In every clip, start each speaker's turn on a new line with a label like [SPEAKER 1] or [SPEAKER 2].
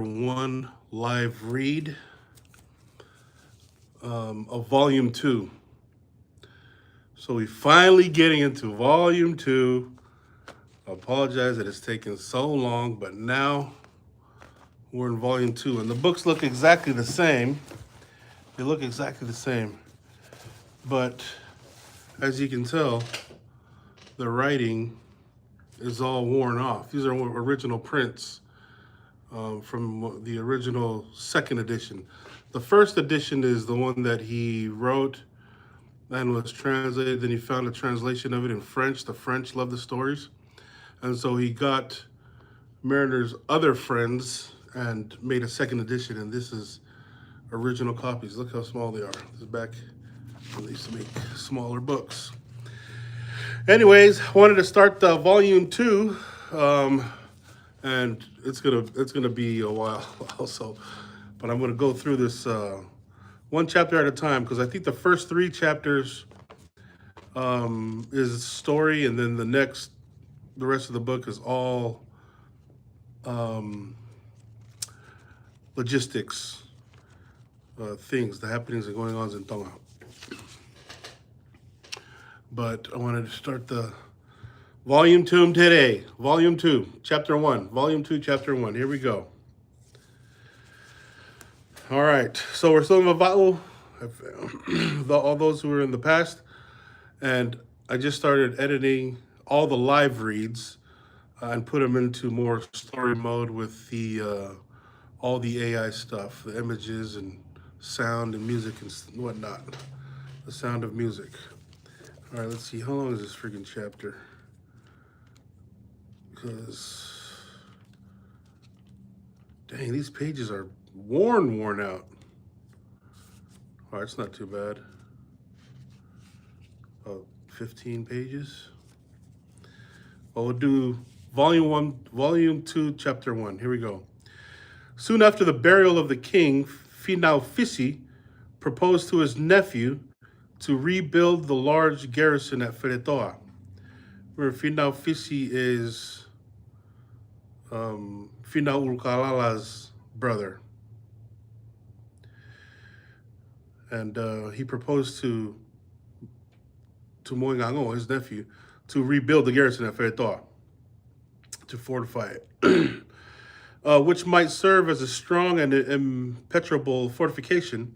[SPEAKER 1] one live read of Volume 2. So we finally getting into Volume 2. I apologize that it's taken so long, but now we're in Volume 2. And the books look exactly the same. They look exactly the same. But as you can tell, the writing is all worn off. These are original prints from the original second edition. The first edition is the one that he wrote and was translated. Then he found a translation of it in French. The French love the stories. And so he got Mariner's other friends and made a second edition. And this is original copies. Look how small they are. This is back when they used to make smaller books. Anyways, wanted to start Volume 2. And it's gonna be a while also, but I'm gonna go through this one chapter at a time because I think the first 3 chapters is story, and then the rest of the book is all logistics, things, the happenings and going on in Tonga. But I wanted to start the Volume 2 today. Volume 2, Chapter 1. Volume 2, Chapter 1. Here we go. All right. So we're still in Vava'u, all those who were in the past. And I just started editing all the live reads and put them into more story mode with the all the AI stuff, the images and sound and music and whatnot. The sound of music. All right, let's see. How long is this freaking chapter? Because, dang, these pages are worn out. All right, it's not too bad. About 15 pages. Well, we'll do Volume 2, Chapter 1. Here we go. Soon after the burial of the king, Finau proposed to his nephew to rebuild the large garrison at Feretoa, where Finau is Finau Ulukalala's brother. And he proposed to Moingango, his nephew, to rebuild the garrison at Feretoa, to fortify it, which might serve as a strong and impenetrable fortification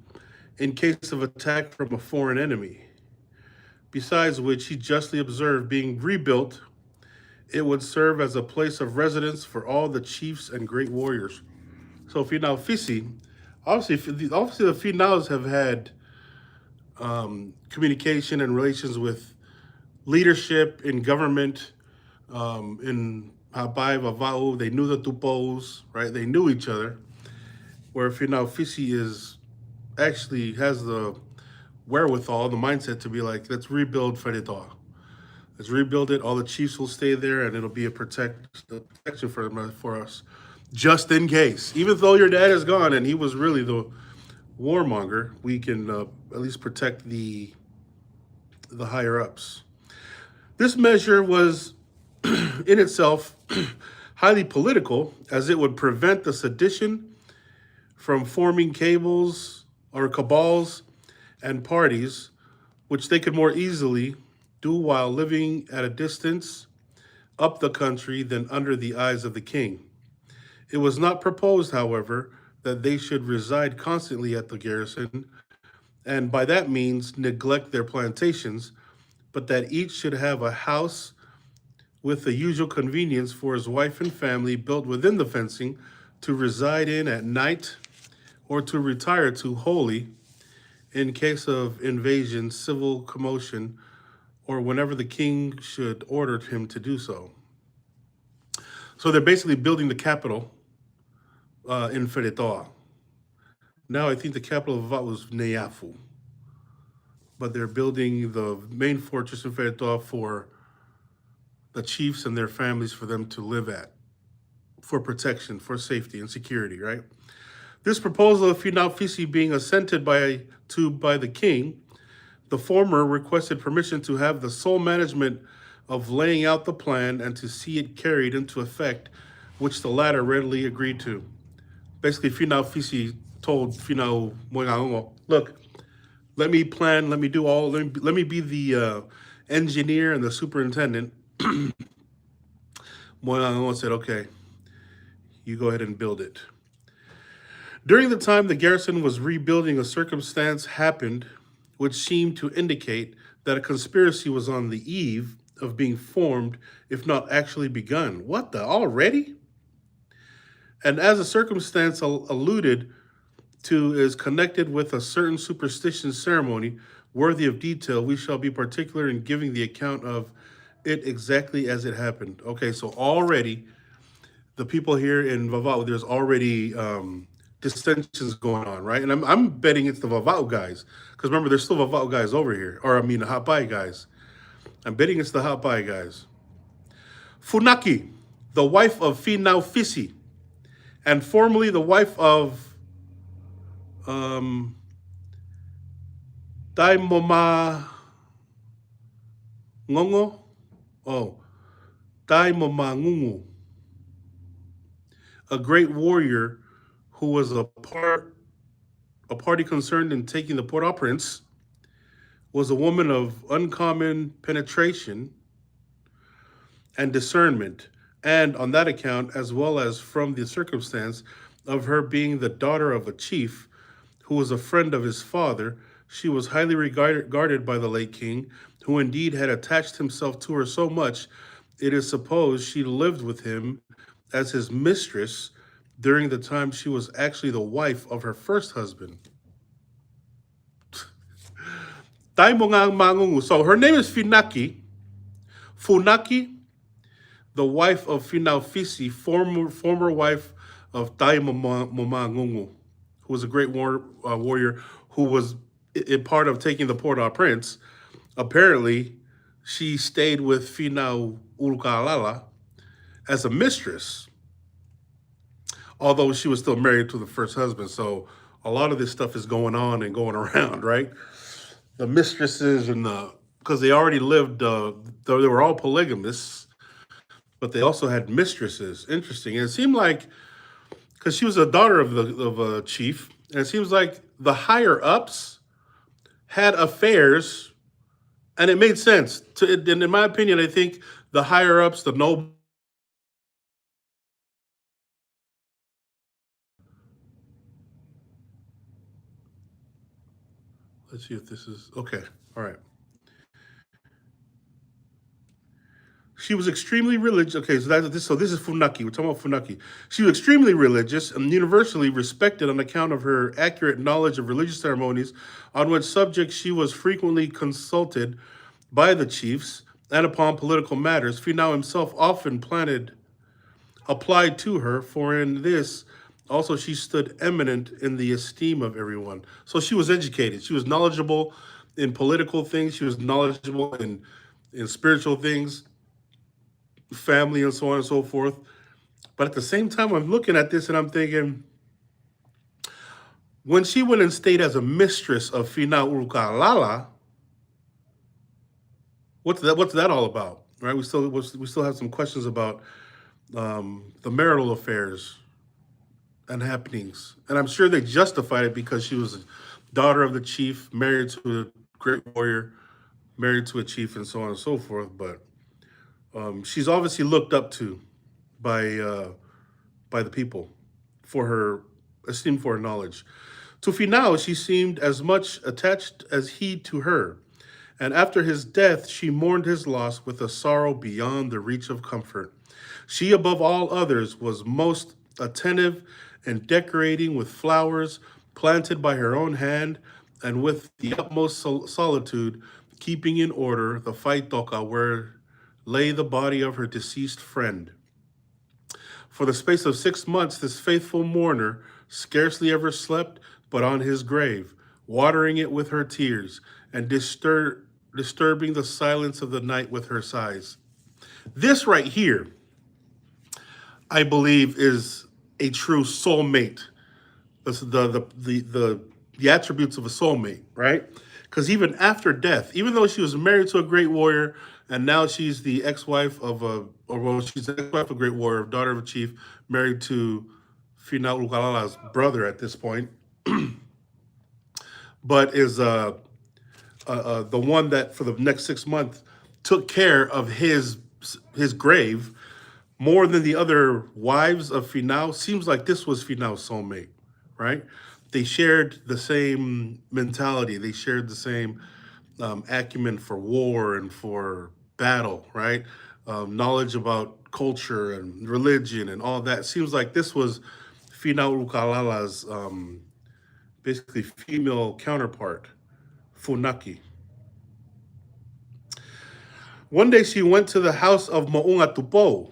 [SPEAKER 1] in case of attack from a foreign enemy. Besides which, he justly observed, being rebuilt, it would serve as a place of residence for all the chiefs and great warriors. So Finau obviously the Finaus have had communication and relations with leadership in government, in Hapai, Vava'u. They knew the Tupos, right? They knew each other. Where Finau is actually has the wherewithal, the mindset to be like, let's rebuild Feretoa. Let's rebuild it. All the chiefs will stay there, and it'll be a protection for us, just in case. Even though your dad is gone, and he was really the warmonger, we can at least protect the higher ups. This measure was, in itself, highly political, as it would prevent the sedition from forming cabals or cabals and parties, which they could more easily do while living at a distance up the country than under the eyes of the king. It was not proposed, however, that they should reside constantly at the garrison, and by that means neglect their plantations, but that each should have a house with the usual convenience for his wife and family built within the fencing to reside in at night or to retire to wholly in case of invasion, civil commotion, or whenever the king should order him to do so. So they're basically building the capital in Feretoa. Now I think the capital of Vava'u was Neafu. But they're building the main fortress in Feretoa for the chiefs and their families for them to live at, for protection, for safety and security, right? This proposal of Finau being assented by the king, the former requested permission to have the sole management of laying out the plan and to see it carried into effect, which the latter readily agreed to. basically Finau Fisi told Finau Moingaongo, look, let me plan, let me be the engineer and the superintendent. Moingaongo said, okay, you go ahead and build it. During the time the garrison was rebuilding, a circumstance happened which seemed to indicate that a conspiracy was on the eve of being formed, if not actually begun. What the? Already? And as the circumstance alluded to is connected with a certain superstition ceremony worthy of detail, we shall be particular in giving the account of it exactly as it happened. Okay, so already the people here in Vava'u, there's already dissensions going on, right? And I'm betting it's the Vava'u guys, because remember, there's still Vava'u guys over here, or I mean the Hapai guys. I'm betting it's the Hapai guys. Funaki, the wife of Finau Fisi, and formerly the wife of Daimoma Ngongo, Daimoma Ngungu, a great warrior who was a party concerned in taking the Port-au-Prince, was a woman of uncommon penetration and discernment, and on that account, as well as from the circumstance of her being the daughter of a chief who was a friend of his father, she was highly regarded by the late king, who indeed had attached himself to her so much, it is supposed she lived with him as his mistress during the time she was actually the wife of her first husband. So her name is Funaki, the wife of Finau Fisi, former wife of Daimoma Ngungu, who was a great warrior who was in part of taking the Port-au-Prince. Apparently, she stayed with Finau Ulukalala as a mistress, although she was still married to the first husband. So a lot of this stuff is going on and going around, right? The mistresses and because they already lived, they were all polygamists, but they also had mistresses. Interesting. And it seemed like, because she was a daughter of a chief, and it seems like the higher ups had affairs, and it made sense. And in my opinion, I think the higher ups, the noble. Let's see if this is okay. All right. She was extremely religious. Okay, so this is Funaki. We're talking about Funaki. She was extremely religious and universally respected on account of her accurate knowledge of religious ceremonies, on which subject she was frequently consulted by the chiefs, and upon political matters. Finau himself often applied to her, for in this also she stood eminent in the esteem of everyone. So she was educated. She was knowledgeable in political things. She was knowledgeable in spiritual things, family, and so on and so forth. But at the same time, I'm looking at this and I'm thinking, when she went and stayed as a mistress of Finau Ulukalala, what's that all about? Right? We still have some questions about the marital affairs and happenings. And I'm sure they justified it because she was a daughter of the chief, married to a great warrior, married to a chief, and so on and so forth. But she's obviously looked up to by the people for her esteem, for her knowledge. To Finau, she seemed as much attached as he to her, and after his death, she mourned his loss with a sorrow beyond the reach of comfort. She, above all others, was most attentive in decorating with flowers planted by her own hand, and with the utmost solitude, keeping in order the faitoka where lay the body of her deceased friend. For the space of 6 months, this faithful mourner scarcely ever slept but on his grave, watering it with her tears, and disturbing the silence of the night with her sighs. This right here, I believe, is a true soulmate. This is the attributes of a soulmate, right? Because even after death, even though she was married to a great warrior, and now she's the ex-wife of she's the ex-wife of a great warrior, daughter of a chief, married to Finau Ulukalala's brother at this point, but is the one that for the next 6 months took care of his grave more than the other wives of Finau. Seems like this was Finau's soulmate, right? They shared the same mentality. They shared the same acumen for war and for battle, right? Knowledge about culture and religion and all that. Seems like this was Finau Ukalala's basically female counterpart, Funaki. One day she went to the house of Mo'unga Tupo,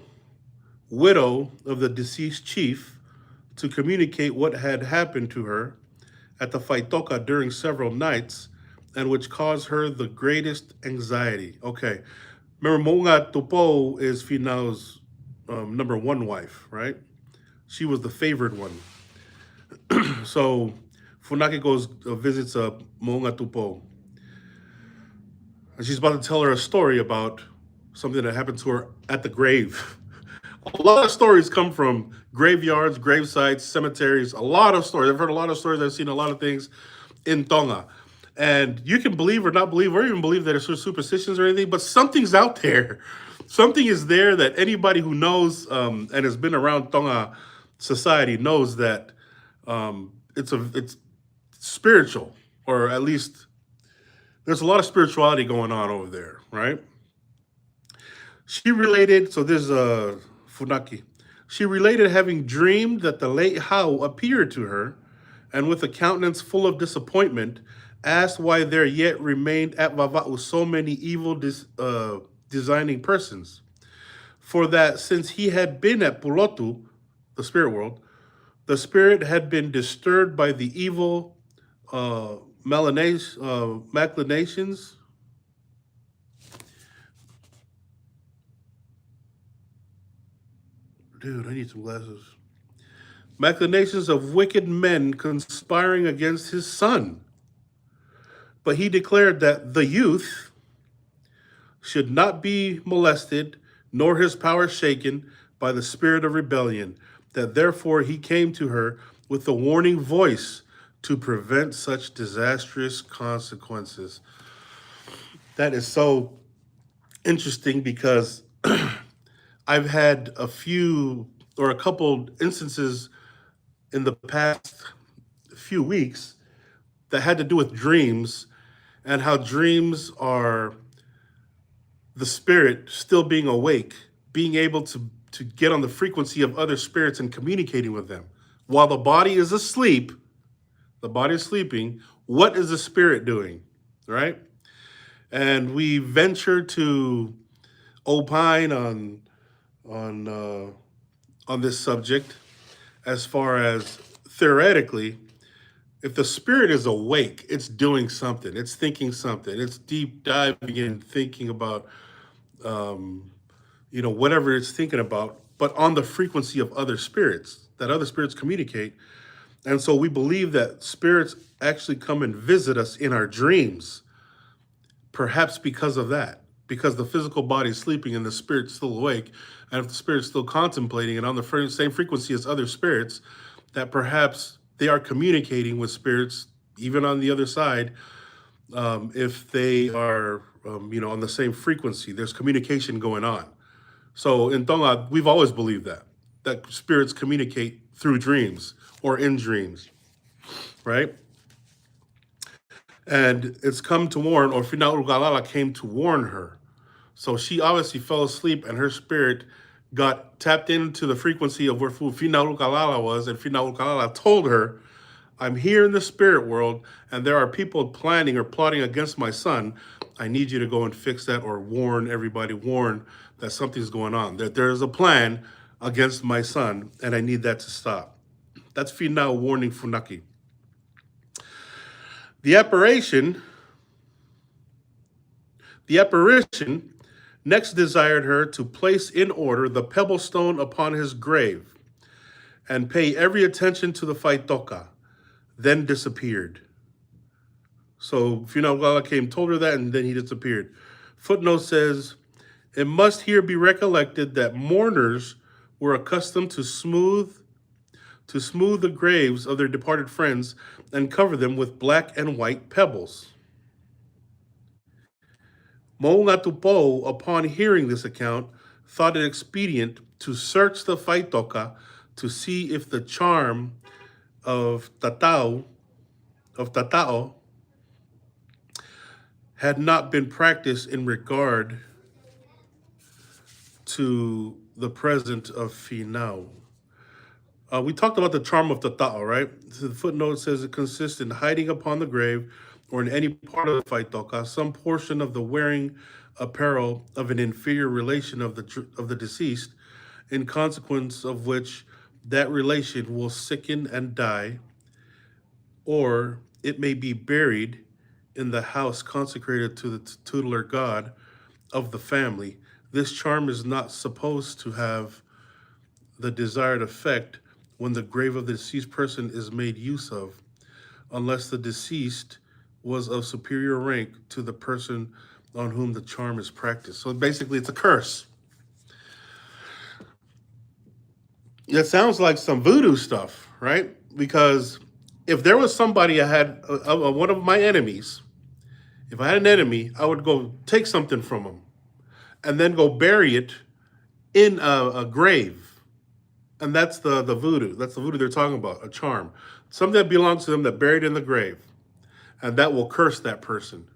[SPEAKER 1] widow of the deceased chief, to communicate what had happened to her at the Faitoka during several nights and which caused her the greatest anxiety. Okay, remember Mo'unga Tupo is Finau's number one wife, right? She was the favored one. So Funaki goes visits Mo'unga Tupo, and she's about to tell her a story about something that happened to her at the grave. A lot of stories come from graveyards, grave sites, cemeteries. A lot of stories. I've heard a lot of stories. I've seen a lot of things in Tonga. And you can believe or not believe, or even believe that it's superstitions or anything, but something's out there. Something is there that anybody who knows and has been around Tonga society knows that it's spiritual, or at least there's a lot of spirituality going on over there, right? She related, so there's Funaki. She related having dreamed that the late Hao appeared to her, and with a countenance full of disappointment, asked why there yet remained at Vava'u so many evil designing persons. For that since he had been at Pulotu, the spirit world, the spirit had been disturbed by the evil maclinations. Dude, I need some glasses. Maclinations of wicked men conspiring against his son. But he declared that the youth should not be molested, nor his power shaken by the spirit of rebellion, that therefore he came to her with a warning voice to prevent such disastrous consequences. That is so interesting because I've had a few or a couple instances in the past few weeks that had to do with dreams and how dreams are the spirit still being awake, being able to get on the frequency of other spirits and communicating with them. While the body is asleep, the body is sleeping, what is the spirit doing, right? And we venture to opine on this subject as far as theoretically, if the spirit is awake, it's doing something, it's thinking something, it's deep diving in, thinking about, whatever it's thinking about, but on the frequency of other spirits, that other spirits communicate. And so we believe that spirits actually come and visit us in our dreams, perhaps because of that, because the physical body is sleeping and the spirit's still awake. And if the spirit's still contemplating and on the same frequency as other spirits, that perhaps they are communicating with spirits, even on the other side, if they are, on the same frequency. There's communication going on. So in Tonga, we've always believed that spirits communicate through dreams or in dreams, right? And it's come to warn, or Finau Ulukalala came to warn her. So she obviously fell asleep and her spirit got tapped into the frequency of where Finau Ulukalala was, and Finau Ulukalala told her, I'm here in the spirit world, and there are people planning or plotting against my son. I need you to go and fix that, or warn everybody, warn that something's going on, that there is a plan against my son, and I need that to stop. That's Finau warning Funaki. The apparition next desired her to place in order the pebble stone upon his grave and pay every attention to the Faitoka, then disappeared. So Finau Ulukalala came, told her that, and then he disappeared. Footnote says, it must here be recollected that mourners were accustomed to to smooth the graves of their departed friends and cover them with black and white pebbles. Moungatupo, upon hearing this account, thought it expedient to search the Faitoka to see if the charm of Tatao had not been practiced in regard to the present of Finau. We talked about the charm of Tatao, right? So the footnote says it consists in hiding upon the grave or in any part of the Faitoka some portion of the wearing apparel of an inferior relation of the deceased, in consequence of which that relation will sicken and die, or it may be buried in the house consecrated to the tutelar god of the family. This charm is not supposed to have the desired effect when the grave of the deceased person is made use of, unless the deceased was of superior rank to the person on whom the charm is practiced. So basically, it's a curse. It sounds like some voodoo stuff, right? Because if there was somebody I had, one of my enemies, if I had an enemy, I would go take something from him and then go bury it in a grave. And that's the voodoo. That's the voodoo they're talking about, a charm. Something that belongs to them that buried in the grave. And that will curse that person,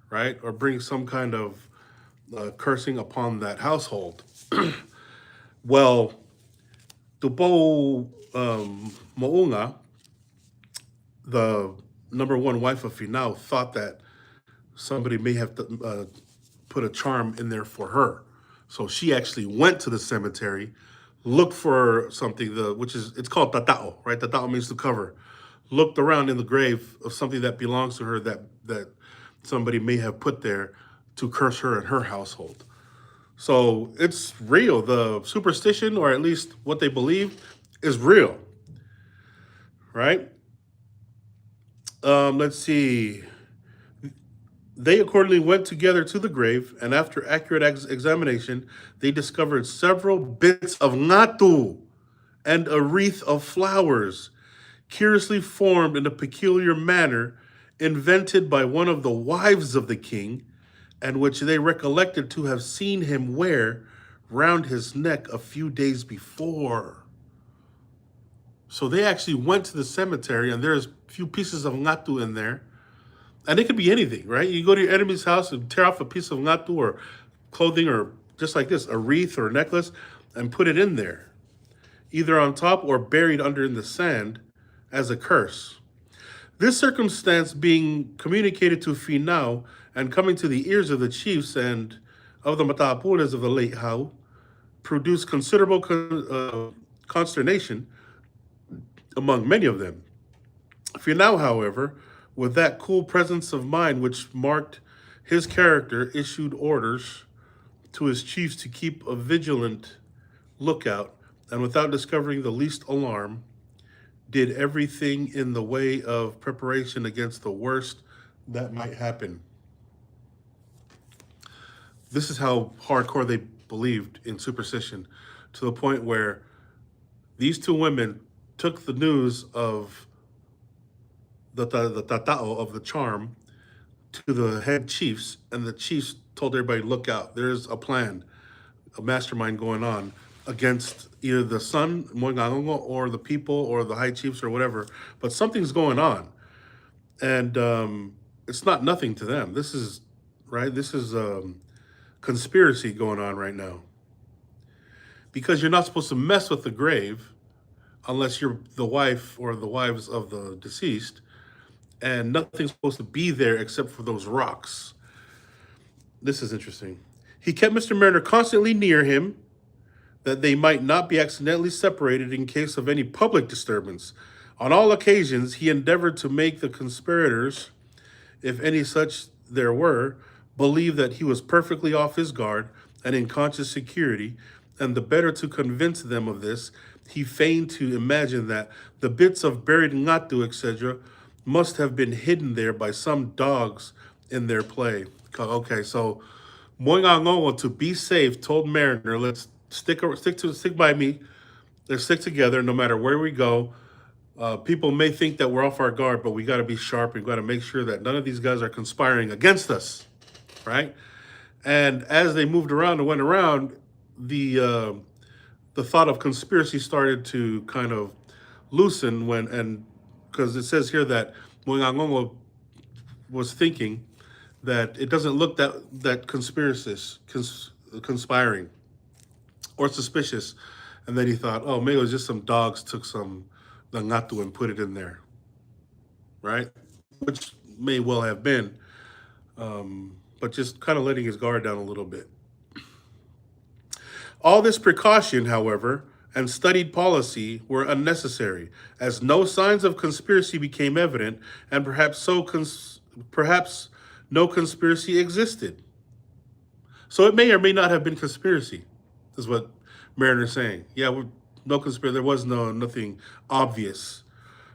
[SPEAKER 1] right? Or bring some kind of cursing upon that household. Well, Tupo Mounga, the number one wife of Finau, thought that somebody may have put a charm in there for her. So she actually went to the cemetery, looked for something, it's called tatao, right? Tatao means to cover. Looked around in the grave of something that belongs to her that somebody may have put there to curse her and her household. So it's real. The superstition, or at least what they believe, is real, right? Let's see. They accordingly went together to the grave, and after accurate examination, they discovered several bits of ngatu and a wreath of flowers, curiously formed in a peculiar manner, invented by one of the wives of the king, and which they recollected to have seen him wear round his neck a few days before. So they actually went to the cemetery, and there's a few pieces of ngatu in there. And it could be anything, right? You go to your enemy's house and tear off a piece of ngatu or clothing, or just like this, a wreath or a necklace, and put it in there, either on top or buried under in the sand as a curse. This circumstance being communicated to Finau and coming to the ears of the chiefs and of the Mataapules of the late Hau, produced considerable consternation among many of them. Finau, however, with that cool presence of mind which marked his character, issued orders to his chiefs to keep a vigilant lookout, and without discovering the least alarm, did everything in the way of preparation against the worst that might happen. This is how hardcore they believed in superstition, to the point where these two women took the news of the tatao, of the charm, to the head chiefs, and the chiefs told everybody, look out, there's a plan, a mastermind going on against either the son, Moingangongo, or the people, or the high chiefs, or whatever, but something's going on. And it's not nothing to them. This is, right, this is conspiracy going on right now. Because you're not supposed to mess with the grave unless you're the wife or the wives of the deceased, and nothing's supposed to be there except for those rocks. This is interesting. He kept Mr. Mariner constantly near him, that they might not be accidentally separated in case of any public disturbance. On all occasions, he endeavored to make the conspirators, if any such there were, believe that he was perfectly off his guard and in conscious security, and the better to convince them of this, he feigned to imagine that the bits of buried ngatu, etc., must have been hidden there by some dogs in their play. Okay, so Moingangongo, to be safe, told Mariner, let's stick by me. Let's stick together no matter where we go. People may think that we're off our guard, but we got to be sharp. We got to make sure that none of these guys are conspiring against us, right? And as they moved around and went around, the thought of conspiracy started to kind of loosen and because it says here that Moingangongo was thinking that it doesn't look that conspiring or suspicious, and then he thought, oh, maybe it was just some dogs took some langatu and put it in there, right? Which may well have been, but just kind of letting his guard down a little bit. All this precaution, however, and studied policy were unnecessary, as no signs of conspiracy became evident, and perhaps no conspiracy existed. So it may or may not have been conspiracy, is what Mariner's saying. Yeah, no conspiracy. There was nothing obvious.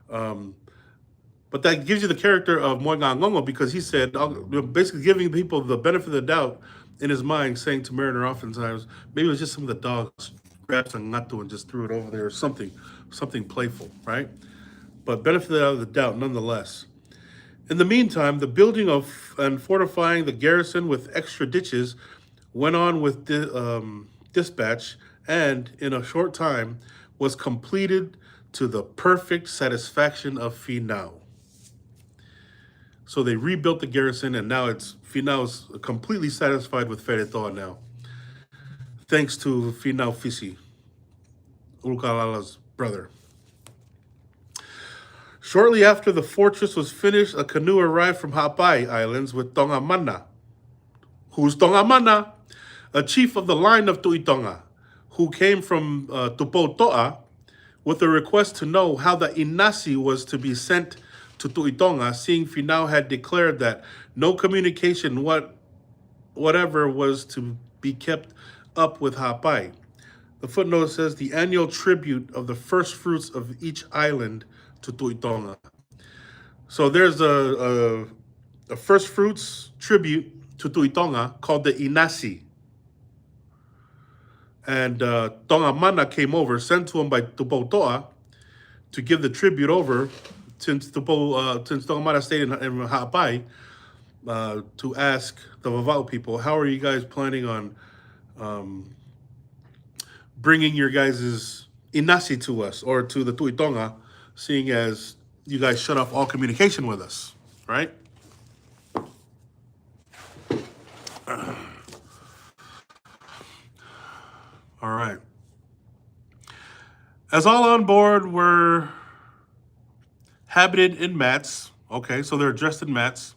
[SPEAKER 1] But that gives you the character of Moingangongo because he said, basically giving people the benefit of the doubt in his mind, saying to Mariner oftentimes, maybe it was just some of the dogs grabbed some ngatu and just threw it over there or something playful, right? But benefit of the doubt nonetheless. In the meantime, the building of and fortifying the garrison with extra ditches went on with dispatch and in a short time was completed to the perfect satisfaction of Finau. So they rebuilt the garrison, and now Finau's completely satisfied with Feretoa now, thanks to Finau Ulukalala's brother. Shortly after the fortress was finished, a canoe arrived from Hapai Islands with Tonga Mana. Who's Tonga Mana? A chief of the line of Tuitonga, who came from Tupotoa with a request to know how the inasi was to be sent to Tuitonga, seeing Finau had declared that no communication whatever was to be kept up with Hapai. The footnote says the annual tribute of the first fruits of each island to Tuitonga. So there's a first fruits tribute to Tuitonga called the Inasi. And Tonga Mana came over, sent to him by Tupotoa to give the tribute over since Tonga Mana stayed in Hapai to ask the Vava'u people, how are you guys planning on bringing your guys' Inasi to us or to the Tuitonga, seeing as you guys shut off all communication with us, right? All right. As all on board were habited in mats, okay, so they're dressed in mats,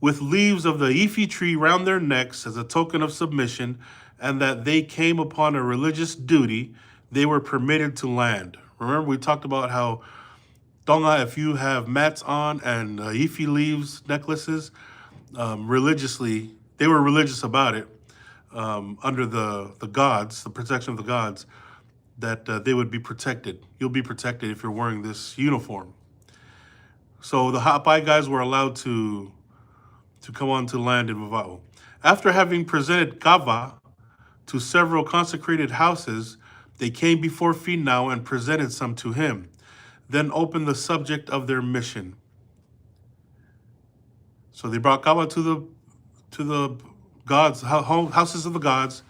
[SPEAKER 1] with leaves of the ifi tree round their necks as a token of submission, and that they came upon a religious duty, they were permitted to land. Remember, we talked about how Tonga, if you have mats on and ifi leaves necklaces, religiously, they were religious about it, under the gods, the protection of the gods, that they would be protected. You'll be protected if you're wearing this uniform. So the Hapai guys were allowed to come on to land in Vava'u. After having presented kava to several consecrated houses, they came before Finau and presented some to him, then opened the subject of their mission. So they brought kava to the gods, houses of the gods,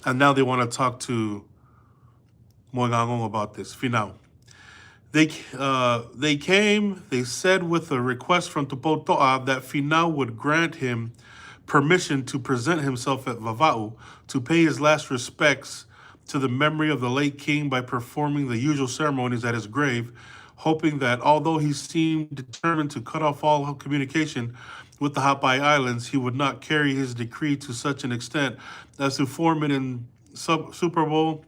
[SPEAKER 1] and now they want to talk to Moingangongo about this, Finau. They came, they said with a request from Tupotoa that Finau would grant him permission to present himself at Vava'u to pay his last respects to the memory of the late king by performing the usual ceremonies at his grave, hoping that although he seemed determined to cut off all communication with the Hapai Islands, he would not carry his decree to such an extent as to form an insuperable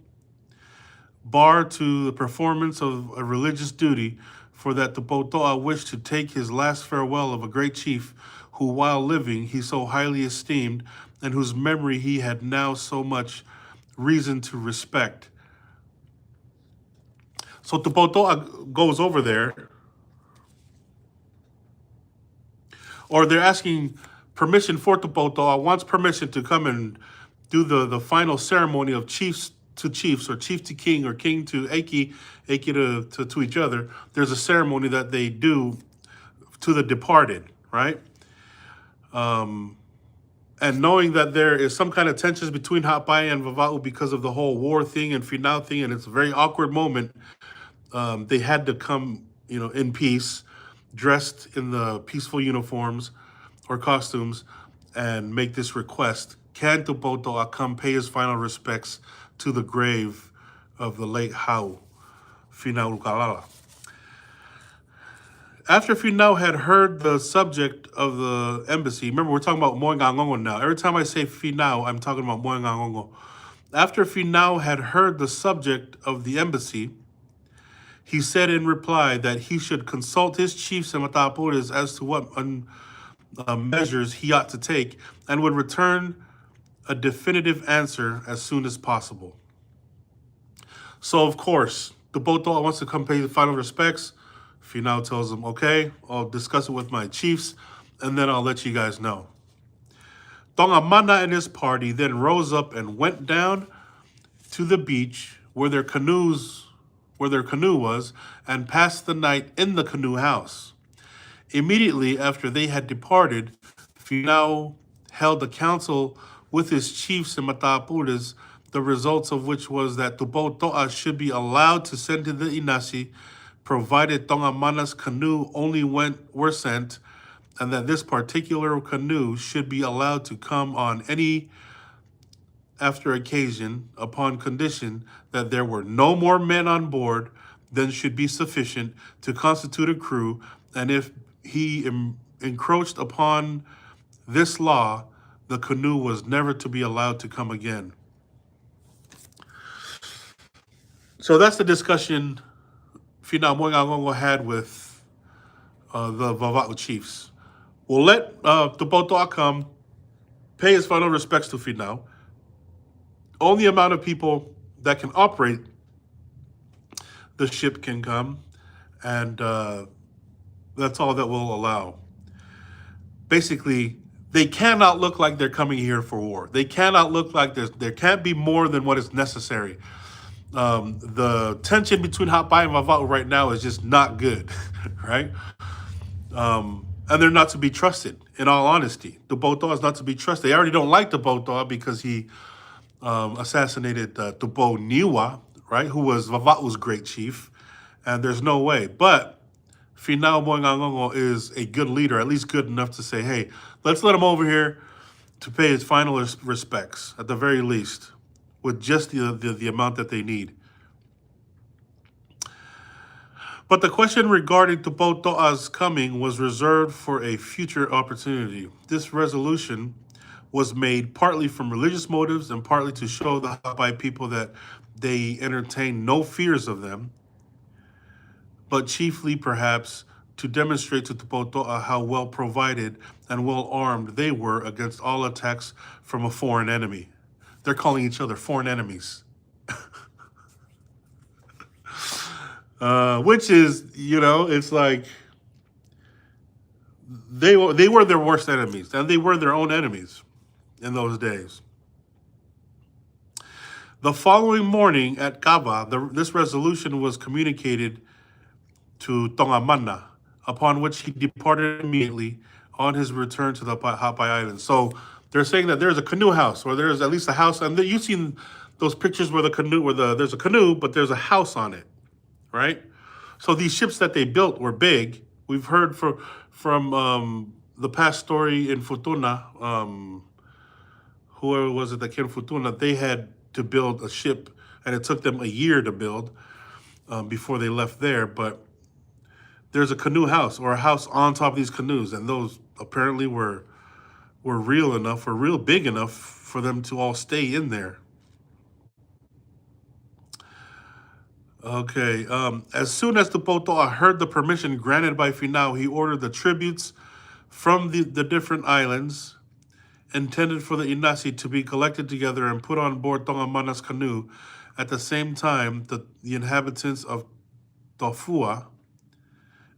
[SPEAKER 1] bar to the performance of a religious duty, for that Tupotoa wished to take his last farewell of a great chief who, while living, he so highly esteemed, and whose memory he had now so much reason to respect. So Tupotoa goes over there, or they're asking permission for Tupotoa, wants permission to come and do the final ceremony of chiefs to chiefs, or chief to king, or king to Eki, Eki to each other, there's a ceremony that they do to the departed, right? And knowing that there is some kind of tensions between Hapai and Vava'u because of the whole war thing and Finau thing, and it's a very awkward moment, they had to come, in peace, dressed in the peaceful uniforms or costumes, and make this request. Can Tupoto'a come pay his final respects to the grave of the late Hau, Finau Ulukalala? After Finau had heard the subject of the embassy, remember we're talking about mourning now. Every time I say Finau, I'm talking about mourning. After Finau had heard the subject of the embassy, he said in reply that he should consult his chiefs and Matapures as to what measures he ought to take, and would return a definitive answer as soon as possible. So, of course, the Boto wants to come pay the final respects. Finau tells him, okay, I'll discuss it with my chiefs, and then I'll let you guys know. Tonga Mana and his party then rose up and went down to the beach where their canoe was, and passed the night in the canoe house. Immediately after they had departed, Finau held a council with his chiefs and Matapures, the results of which was that Tupoto'a should be allowed to send to the Inasi, provided Tonga Mana's canoe only were sent, and that this particular canoe should be allowed to come on any after occasion, upon condition that there were no more men on board than should be sufficient to constitute a crew, and if he encroached upon this law, the canoe was never to be allowed to come again. So that's the discussion Finau Moingangongo had with the Vava'u chiefs. We'll let Tupoto'a come, pay his final respects to Finau. Only amount of people that can operate the ship can come, and that's all that we'll allow. Basically, they cannot look like they're coming here for war. They cannot look like there can't be more than what is necessary. The tension between Hapai and Vava'u right now is just not good, right? And they're not to be trusted, in all honesty. The Tupoto'a is not to be trusted. They already don't like the Tupoto'a because he assassinated Tupo Niwa, right, who was Vava'u's great chief, and there's no way. But Finau Moingangongo is a good leader, at least good enough to say, hey, let's let him over here to pay his final respects, at the very least, with just the amount that they need. But the question regarding Tupoto'a's coming was reserved for a future opportunity. This resolution was made partly from religious motives and partly to show the Hapai people that they entertained no fears of them, but chiefly perhaps to demonstrate to Tupoto'a how well provided and well armed they were against all attacks from a foreign enemy. They're calling each other foreign enemies. Which is, it's like they were their worst enemies, and they were their own enemies in those days. The following morning at Kava, this resolution was communicated to Tonga Mana, upon which he departed immediately on his return to the Hapai Island. So they're saying that there's a canoe house, or there's at least a house, and you've seen those pictures where there's a canoe, but there's a house on it, right? So these ships that they built were big. We've heard from the past story in Futuna, whoever was it that came to Futuna, they had to build a ship, and it took them a year to build before they left there. But there's a canoe house, or a house on top of these canoes, and those apparently were real big enough for them to all stay in there. Okay, as soon as the Tupoto'a heard the permission granted by Finau, he ordered the tributes from the different islands intended for the Inasi to be collected together and put on board Tonga Mana's canoe. At the same time, the inhabitants of Tofua,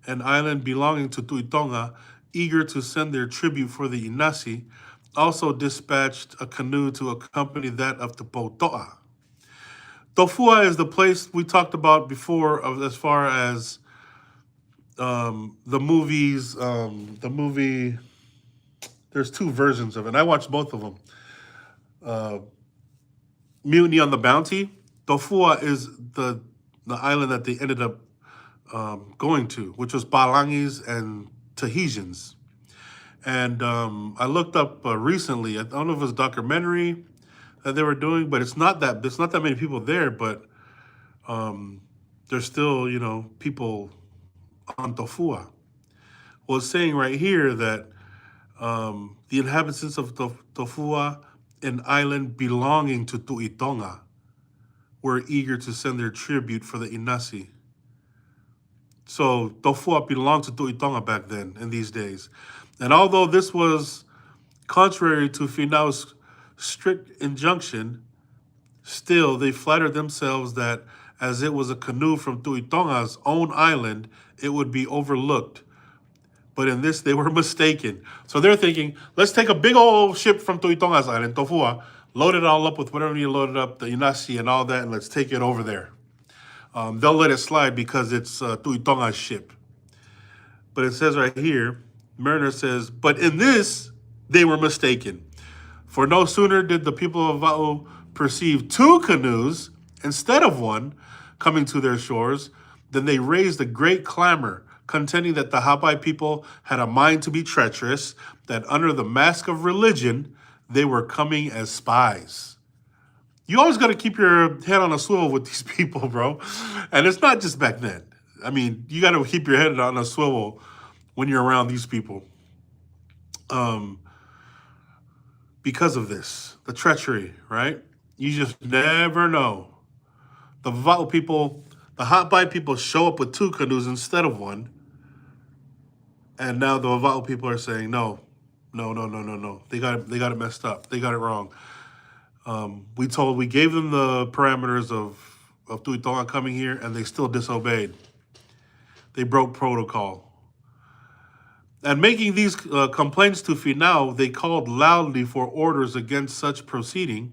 [SPEAKER 1] an island belonging to Tuitonga, eager to send their tribute for the Inasi, also dispatched a canoe to accompany that of the Tupoto'a. Tofua is the place we talked about before, as far as the movies. The movie, there's two versions of it. I watched both of them. Mutiny on the Bounty. Tofua is the island that they ended up going to, which was Palangis and Tahitians. And I looked up recently. I don't know if it was a documentary that they were doing, but it's not that there's not that many people there. But there's still people on Tofua. Well, it's saying right here that the inhabitants of Tofua, an island belonging to Tu'itonga, were eager to send their tribute for the Inasi. So Tofua belonged to Tu'itonga back then, in these days. And although this was contrary to Finau's strict injunction, still they flattered themselves that as it was a canoe from Tu'itonga's own island, it would be overlooked. But in this, they were mistaken. So they're thinking, let's take a big old ship from Tu'itonga's island, Tofua, load it all up with whatever you loaded up, the Inasi and all that, and let's take it over there. They'll let it slide because it's Tu'itonga's ship. But it says right here, Mariner says, but in this, they were mistaken. For no sooner did the people of Va'u perceive two canoes instead of one coming to their shores than they raised a great clamor, contending that the Hapai people had a mind to be treacherous, that under the mask of religion, they were coming as spies. You always got to keep your head on a swivel with these people, bro. And it's not just back then. I mean, you got to keep your head on a swivel when you're around these people. Because of this, the treachery, right? You just never know. The Va'u people, the Hapai people show up with two canoes instead of one. And now the Va'u people are saying, no. They got it messed up. They got it wrong. We gave them the parameters of Tu'itonga coming here, and they still disobeyed. They broke protocol. And making these complaints to Finau, they called loudly for orders against such proceeding,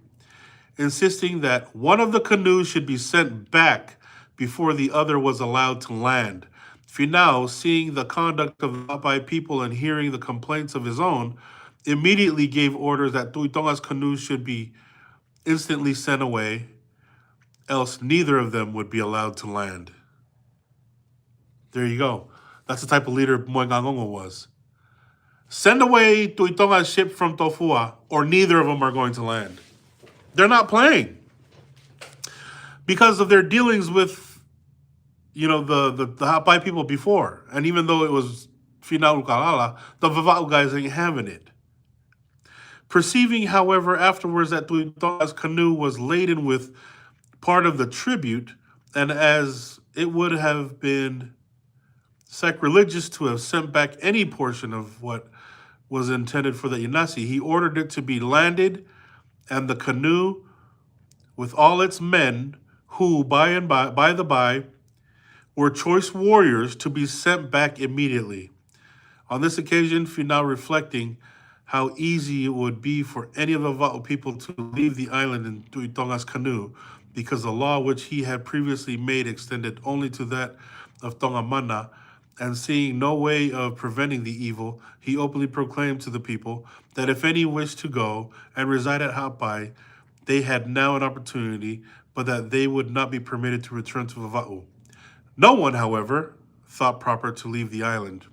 [SPEAKER 1] insisting that one of the canoes should be sent back before the other was allowed to land. Finau, seeing the conduct of the Hapai people and hearing the complaints of his own, immediately gave orders that Tu'itonga's canoes should be instantly sent away, else neither of them would be allowed to land. There you go. That's the type of leader Moengangongo was. Send away Tu'itonga's ship from Tofua, or neither of them are going to land. They're not playing. Because of their dealings with, the Hapai people before. And even though it was Finau Ulukalala, the Vava'u guys ain't having it. Perceiving, however, afterwards that Tu'itonga's canoe was laden with part of the tribute, and as it would have been sacrilegious to have sent back any portion of what was intended for the Inasi, he ordered it to be landed, and the canoe with all its men, who by the by were choice warriors, to be sent back immediately. On this occasion, Finau, reflecting how easy it would be for any of the Va'u people to leave the island in Tu'itonga's canoe, because the law which he had previously made extended only to that of Tongamana, and seeing no way of preventing the evil, he openly proclaimed to the people that if any wished to go and reside at Hapai, they had now an opportunity, but that they would not be permitted to return to Vava'u. No one, however, thought proper to leave the island.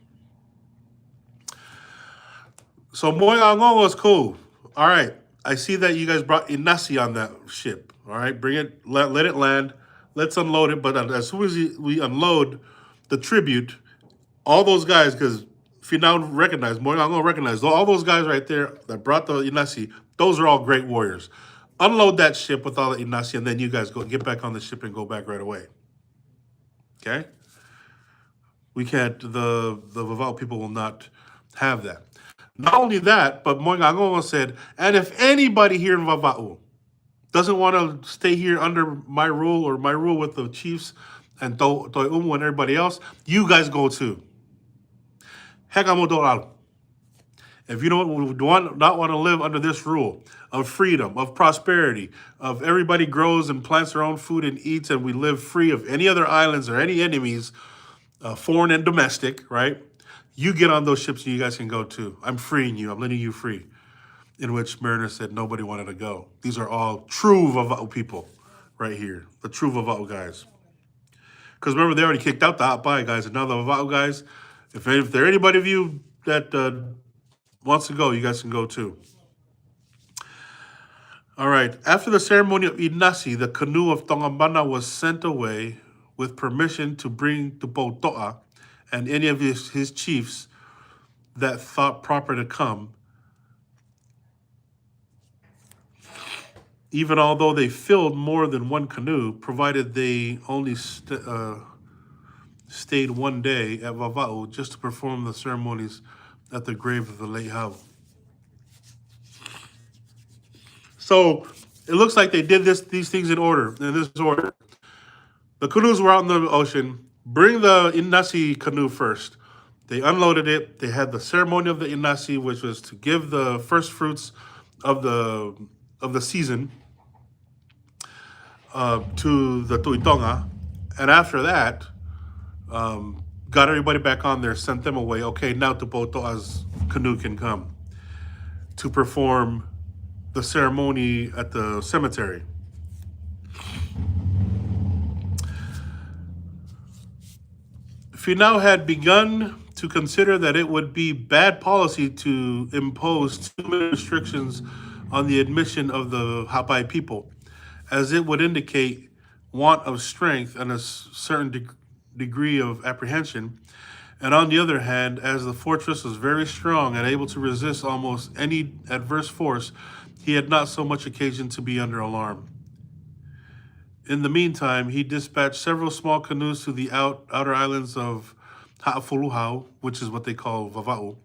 [SPEAKER 1] So Moengangongo is cool. All right, I see that you guys brought Inasi on that ship. All right, bring it, let it land. Let's unload it. But as soon as we unload the tribute, all those guys, because Finau recognized, Moengangongo recognized, all those guys right there that brought the Inasi, those are all great warriors. Unload that ship with all the Inasi, and then you guys go get back on the ship and go back right away. Okay? We can't, the Vava'u people will not have that. Not only that, but Moengangongo said, and if anybody here in Vava'u doesn't want to stay here under my rule, or my rule with the chiefs and To'umu and everybody else, you guys go too. If you don't want to live under this rule, of freedom, of prosperity, of everybody grows and plants their own food and eats, and we live free of any other islands or any enemies, foreign and domestic, right? You get on those ships and you guys can go too. I'm freeing you. I'm letting you free. In which Mariner said nobody wanted to go. These are all true Vava'u people right here. The true Vava'u guys. Because remember, they already kicked out the Hapai guys, and now the Vava'u guys, if there anybody of you that wants to go, you guys can go too. All right. After the ceremony of Inasi, the canoe of Tongambana was sent away with permission to bring Tupouto'a and any of his chiefs that thought proper to come, even although they filled more than one canoe, provided they only stayed one day at Vava'u just to perform the ceremonies at the grave of the late Hau. So it looks like they did these things in this order. The canoes were out in the ocean. Bring the Inasi canoe first. They unloaded it. They had the ceremony of the Inasi, which was to give the first fruits of the season to the Tuitonga. And after that, got everybody back on there, sent them away. Okay, now Tupouto'a's canoe can come to perform the ceremony at the cemetery. Finau had begun to consider that it would be bad policy to impose too many restrictions on the admission of the Hapai people, as it would indicate want of strength and a certain degree of apprehension. And on the other hand, as the fortress was very strong and able to resist almost any adverse force, he had not so much occasion to be under alarm. In the meantime, he dispatched several small canoes to the outer islands of Ha'afuluhau, which is what they call Vava'u,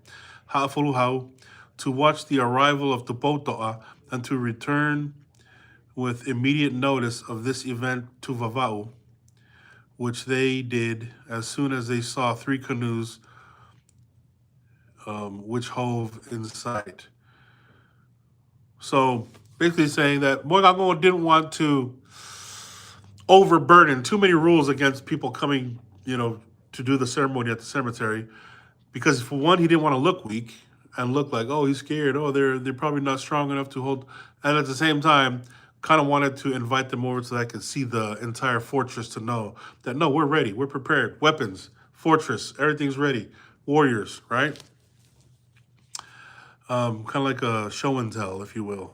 [SPEAKER 1] Ha'afuluhau, to watch the arrival of Tupouto'a and to return with immediate notice of this event to Vava'u, which they did as soon as they saw 3 canoes which hove in sight. So basically saying that Moegago didn't want to overburden too many rules against people coming, to do the ceremony at the cemetery, because for one, he didn't want to look weak and look like, oh, he's scared. Oh, they're probably not strong enough to hold. And at the same time, kind of wanted to invite them over so that I could see the entire fortress to know that, no, we're ready. We're prepared. Weapons, fortress, everything's ready. Warriors, right? Kind of like a show and tell, if you will.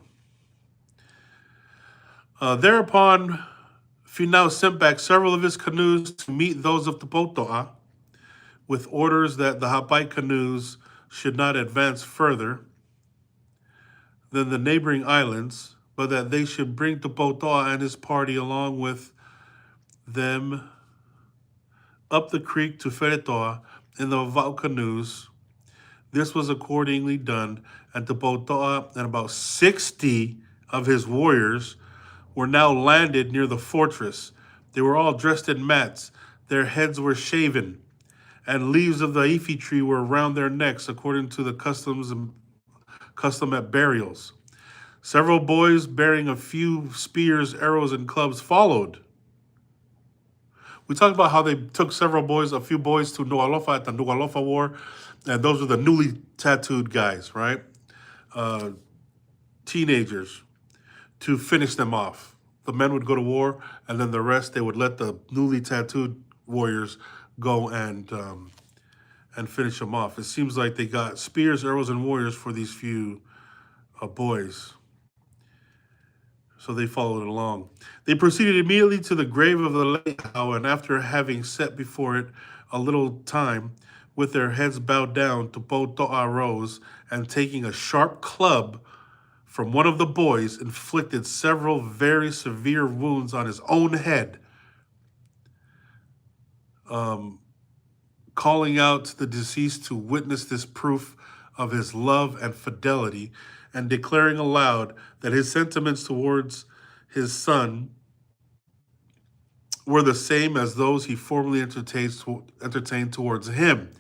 [SPEAKER 1] Thereupon, Finau sent back several of his canoes to meet those of Tupouto'a, with orders that the Hapai canoes should not advance further than the neighboring islands, but that they should bring Tupouto'a and his party along with them up the creek to Feretoa in the Vava'u canoes. This was accordingly done, and Tupouto'a and about 60 of his warriors were now landed near the fortress. They were all dressed in mats. Their heads were shaven, and leaves of the ifi tree were around their necks, according to the custom at burials. Several boys bearing a few spears, arrows, and clubs followed. We talked about how they took a few boys to Nualofa at the Nualofa War, and those were the newly tattooed guys, right? Teenagers, to finish them off. The men would go to war, and then the rest, they would let the newly tattooed warriors go and finish them off. It seems like they got spears, arrows, and warriors for these few boys. So they followed along. They proceeded immediately to the grave of the late Hau, and after having sat before it a little time, with their heads bowed down, Tupouto'a rose, and taking a sharp club from one of the boys, inflicted several very severe wounds on his own head, calling out to the deceased to witness this proof of his love and fidelity, and declaring aloud that his sentiments towards his son were the same as those he formerly entertained towards him.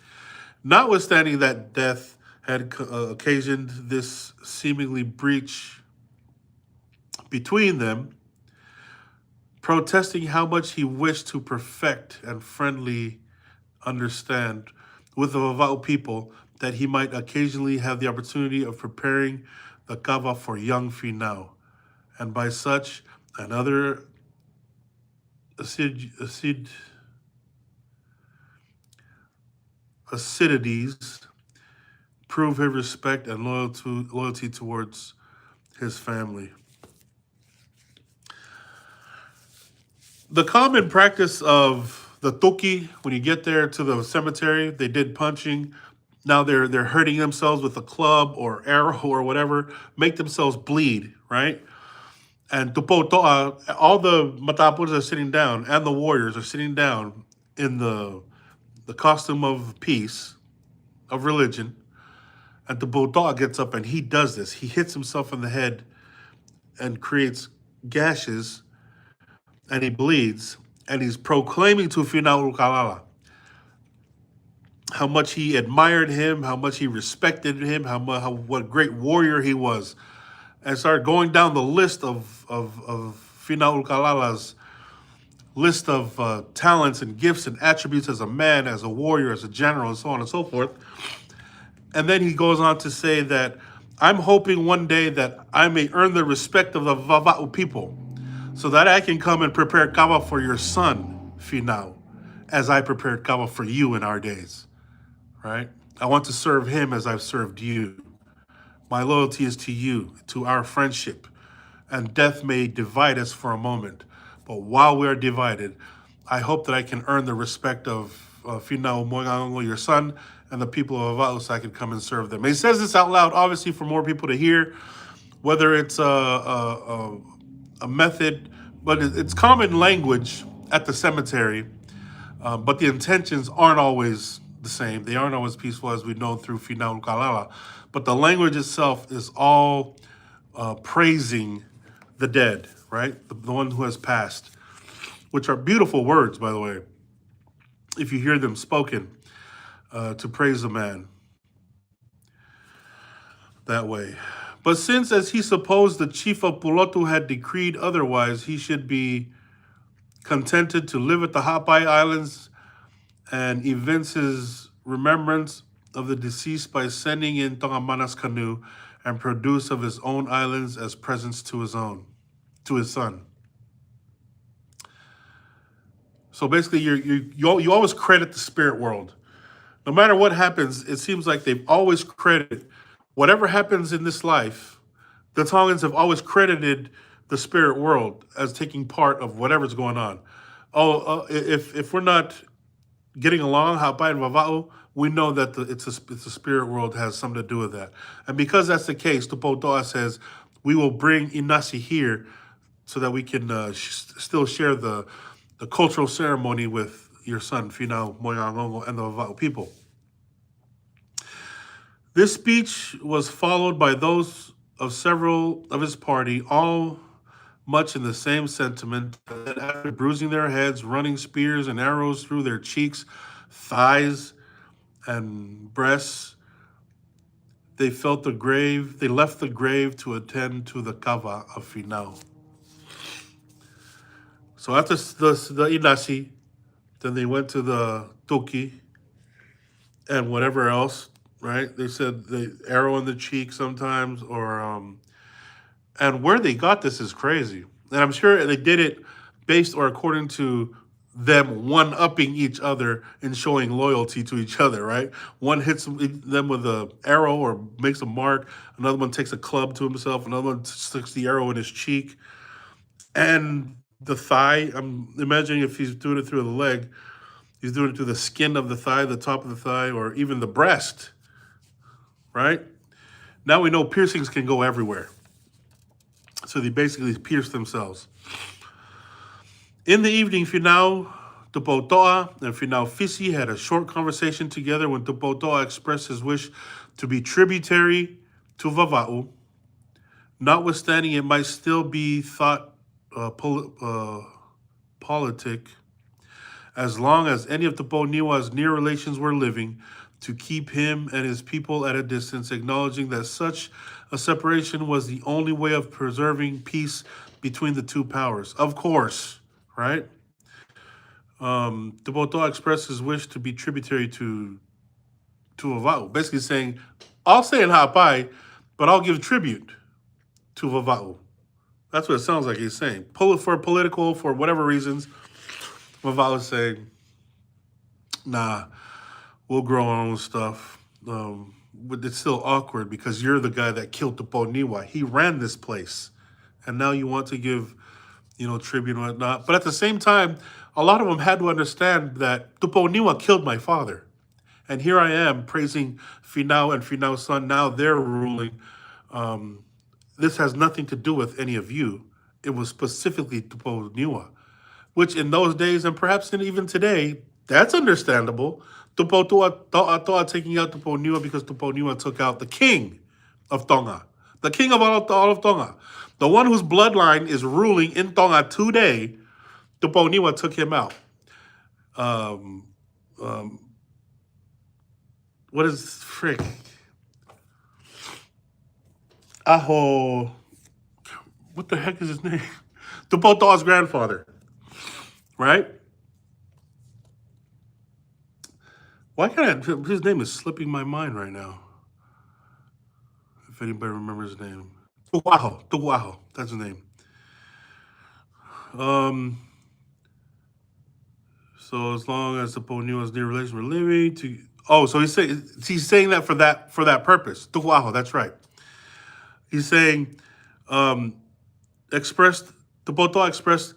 [SPEAKER 1] Notwithstanding that death had occasioned this seemingly breach between them, protesting how much he wished to perfect and friendly understand with the Vava'u people that he might occasionally have the opportunity of preparing the kava for young Finau, and by such and other assiduities prove his respect and loyalty towards his family. The common practice of the toki, when you get there to the cemetery, they did punching. Now they're hurting themselves with a club or arrow or whatever, make themselves bleed, right? And tupo to'a, all the matapos are sitting down, and the warriors are sitting down in the costume of peace, of religion. And tupo to'a gets up and he does this. He hits himself in the head and creates gashes, and he bleeds, and he's proclaiming to Finau Ulukalala how much he admired him, how much he respected him, what a great warrior he was, and started going down the list of Finau Ulukalala's list of talents and gifts and attributes as a man, as a warrior, as a general, and so on and so forth. And then he goes on to say that I'm hoping one day that I may earn the respect of the Vava'u people, so that I can come and prepare kava for your son, Finau, as I prepared kava for you in our days, right? I want to serve him as I've served you. My loyalty is to you, to our friendship, and death may divide us for a moment. But while we are divided, I hope that I can earn the respect of Finau Ulukalala, your son, and the people of Vava'u, so I can come and serve them. And he says this out loud, obviously, for more people to hear, whether it's a method, but it's common language at the cemetery, but the intentions aren't always the same. They aren't always peaceful, as we know through Finau Ulukalala. But the language itself is all praising the dead, right? The one who has passed, which are beautiful words, by the way, if you hear them spoken, to praise a man that way. But since, as he supposed, the chief of Pulotu had decreed otherwise, he should be contented to live at the Hapai Islands and evince his remembrance of the deceased by sending in Tongamana's canoe and produce of his own islands as presents to his son. So basically, you always credit the spirit world. No matter what happens, it seems like they've always credited whatever happens in this life. The Tongans have always credited the spirit world as taking part of whatever's going on. If we're not getting along, Hapai and Vava'u, we know that it's a spirit world has something to do with that. And because that's the case, Tupo To'a says, we will bring Inasi here so that we can still share the cultural ceremony with your son, Finau Ulukalala, and the Vava'u people. This speech was followed by those of several of his party, all much in the same sentiment, that after bruising their heads, running spears and arrows through their cheeks, thighs, and breasts, they left the grave to attend to the kava of Finau. So after the inasi, then they went to the toki and whatever else, right? They said the arrow in the cheek sometimes, or and where they got this is crazy. And I'm sure they did it based or according to them one-upping each other and showing loyalty to each other, right? One hits them with an arrow or makes a mark. Another one takes a club to himself. Another one sticks the arrow in his cheek. And the thigh, I'm imagining if he's doing it through the leg, he's doing it to the skin of the thigh, the top of the thigh, or even the breast, right? Now we know piercings can go everywhere. So they basically pierced themselves. In the evening, Finau, Tupo To'a, and Finau Fisi had a short conversation together when Tupo To'a expressed his wish to be tributary to Vava'u, notwithstanding it might still be thought politic. As long as any of Tupo Niwa's near relations were living, to keep him and his people at a distance, acknowledging that such a separation was the only way of preserving peace between the two powers. Of course, right? Duboto expressed his wish to be tributary to Vava'u, basically saying, I'll stay in Hapai, but I'll give tribute to Vava'u. That's what it sounds like he's saying. For political, for whatever reasons, Vava'u is saying, nah, we'll grow our own stuff. But it's still awkward because you're the guy that killed Tupo Niwa. He ran this place. And now you want to give, tribute and whatnot. But at the same time, a lot of them had to understand that Tupo Niwa killed my father. And here I am praising Finau and Finau's son. Now they're ruling. This has nothing to do with any of you. It was specifically Tupo Niwa, which in those days, and perhaps even today, that's understandable. Tupo Toa taking out Tupo Niwa because Tupo Niwa took out the king of Tonga, the king of all of Tonga, the one whose bloodline is ruling in Tonga today. Tupo Niwa took him out. What is frick? Aho. What the heck is his name? Tupo Toa's grandfather, right? Why can't his name is slipping my mind right now? If anybody remembers his name. Tuguaho. That's his name. So as long as the Poniwa's near relation were living so he's saying that for that purpose. Tuguaho, that's right. He's saying the Boto expressed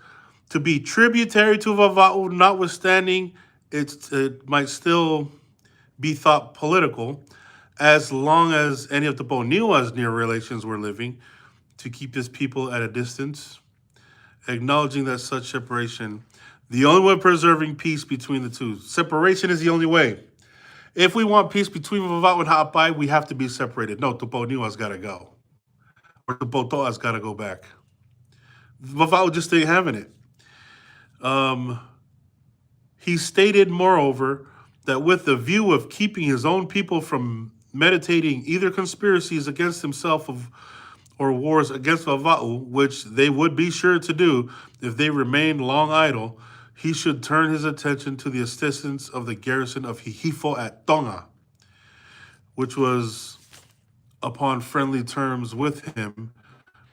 [SPEAKER 1] to be tributary to Vava'u, notwithstanding it might still be thought political, as long as any of the Poniwa's near relations were living, to keep his people at a distance, acknowledging that such separation, the only way of preserving peace between the two. Separation is the only way. If we want peace between Vava'u and Hapai, we have to be separated. No, Tupo Niwa's got to go. Or Tupo Toa's got to go back. Vava'u just ain't having it. He stated, moreover, that with the view of keeping his own people from meditating either conspiracies against himself or wars against Vava'u, which they would be sure to do if they remained long idle, he should turn his attention to the assistance of the garrison of Hihifo at Tonga, which was upon friendly terms with him,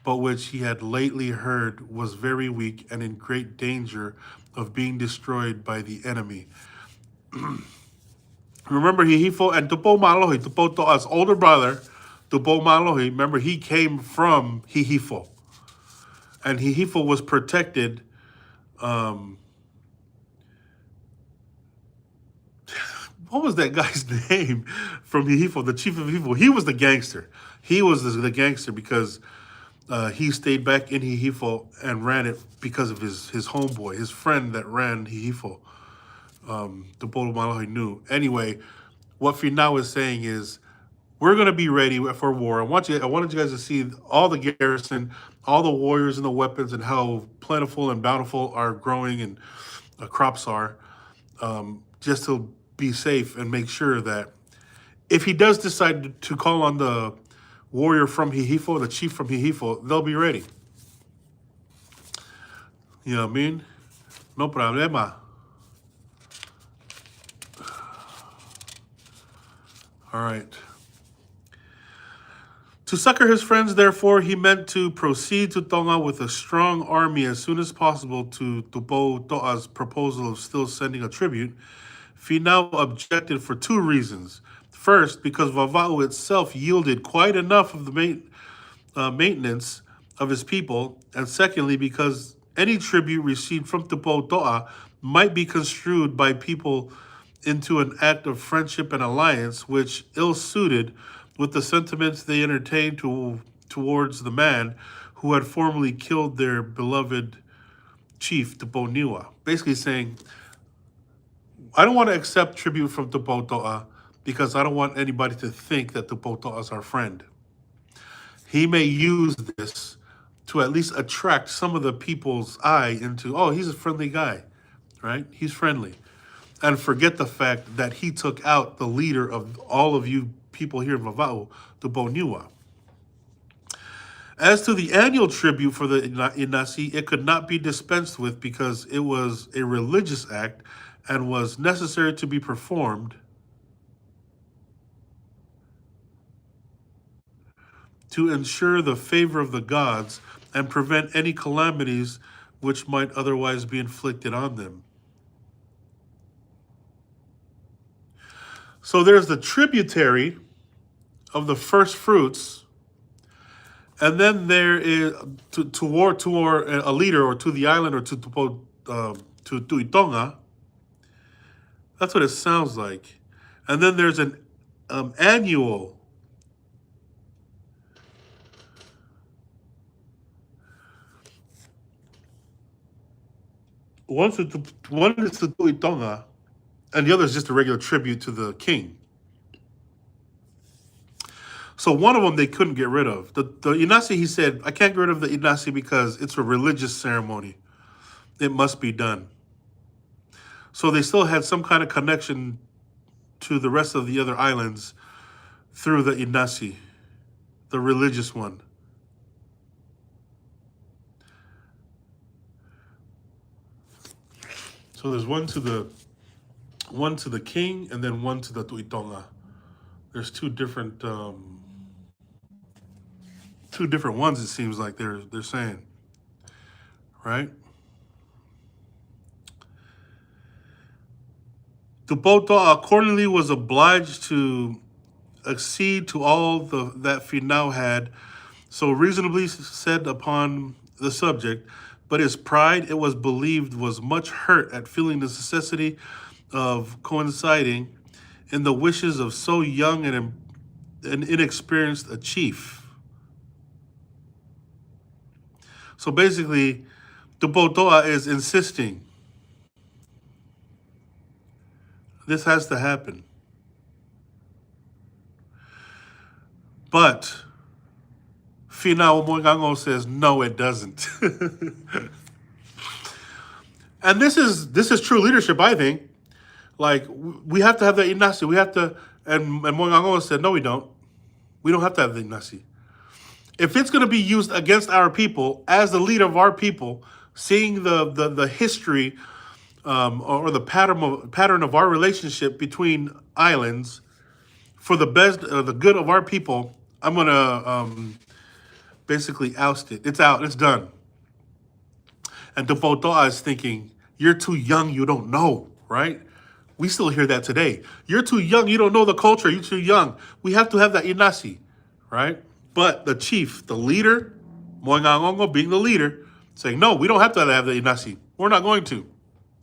[SPEAKER 1] but which he had lately heard was very weak and in great danger of being destroyed by the enemy. Remember, Hihifo and Tupo Malohi, Tupo Toa's older brother, Tupo Malohi, remember, he came from Hihifo. And Hihifo was protected. What was that guy's name from Hihifo, the chief of Hihifo? He was the gangster. He was the gangster because he stayed back in Hihifo and ran it because of his homeboy, his friend that ran Hihifo. The Bolo Malohi knew. Anyway, what Finau is saying is, we're going to be ready for war. I wanted you guys to see all the garrison, all the warriors and the weapons, and how plentiful and bountiful our growing and crops are, just to be safe and make sure that if he does decide to call on the warrior from Hihifo, the chief from Hihifo, they'll be ready. You know what I mean? No problema. All right. To succor his friends, therefore, he meant to proceed to Tonga with a strong army as soon as possible to Tupo Toa's proposal of still sending a tribute. Finau objected for two reasons. First, because Vava'u itself yielded quite enough of the maintenance of his people, and secondly, because any tribute received from Tupo Toa might be construed by people into an act of friendship and alliance, which ill-suited with the sentiments they entertained towards the man who had formerly killed their beloved chief, Tupo Niwa. Basically saying, I don't want to accept tribute from Tupo Toa because I don't want anybody to think that Tupo Toa is our friend. He may use this to at least attract some of the people's eye into, oh, he's a friendly guy, right? He's friendly. and forget the fact that he took out the leader of all of you people here in Vava'u, the Boniwa. As to the annual tribute for the Inasi, it could not be dispensed with because it was a religious act and was necessary to be performed to ensure the favor of the gods and prevent any calamities which might otherwise be inflicted on them. So there's the tributary of the first fruits, and then there is toward a leader or to the island or to Tonga. That's what it sounds like. And then there's an annual one is to Tonga, and the other is just a regular tribute to the king. So one of them they couldn't get rid of. The Inasi, he said, I can't get rid of the Inasi because it's a religious ceremony. It must be done. So they still had some kind of connection to the rest of the other islands through the Inasi, the religious one. So there's one to the king and then one to the Tuitonga. There's two different ones. It seems like they're saying, right? Tupoto accordingly was obliged to accede to all that Finau had so reasonably said upon the subject, but his pride, it was believed, was much hurt at feeling the necessity of coinciding in the wishes of so young and inexperienced a chief. So basically, Tupotoa is insisting this has to happen. But Finau Ulukalala says, no, it doesn't. And this is true leadership, I think. Like, we have to have the Inasi. We have to, and Ulukalala said, no, we don't. We don't have to have the Inasi. If it's going to be used against our people, as the leader of our people, seeing the history or the pattern of our relationship between islands for the best, the good of our people, I'm going to basically oust it. It's out. It's done. And Tupotoa is thinking, you're too young. You don't know, right? We still hear that today. You're too young. You don't know the culture. You're too young. We have to have that Inasi, right? But the chief, the leader, Moingangongo being the leader, saying, no, we don't have to have the Inasi. We're not going to.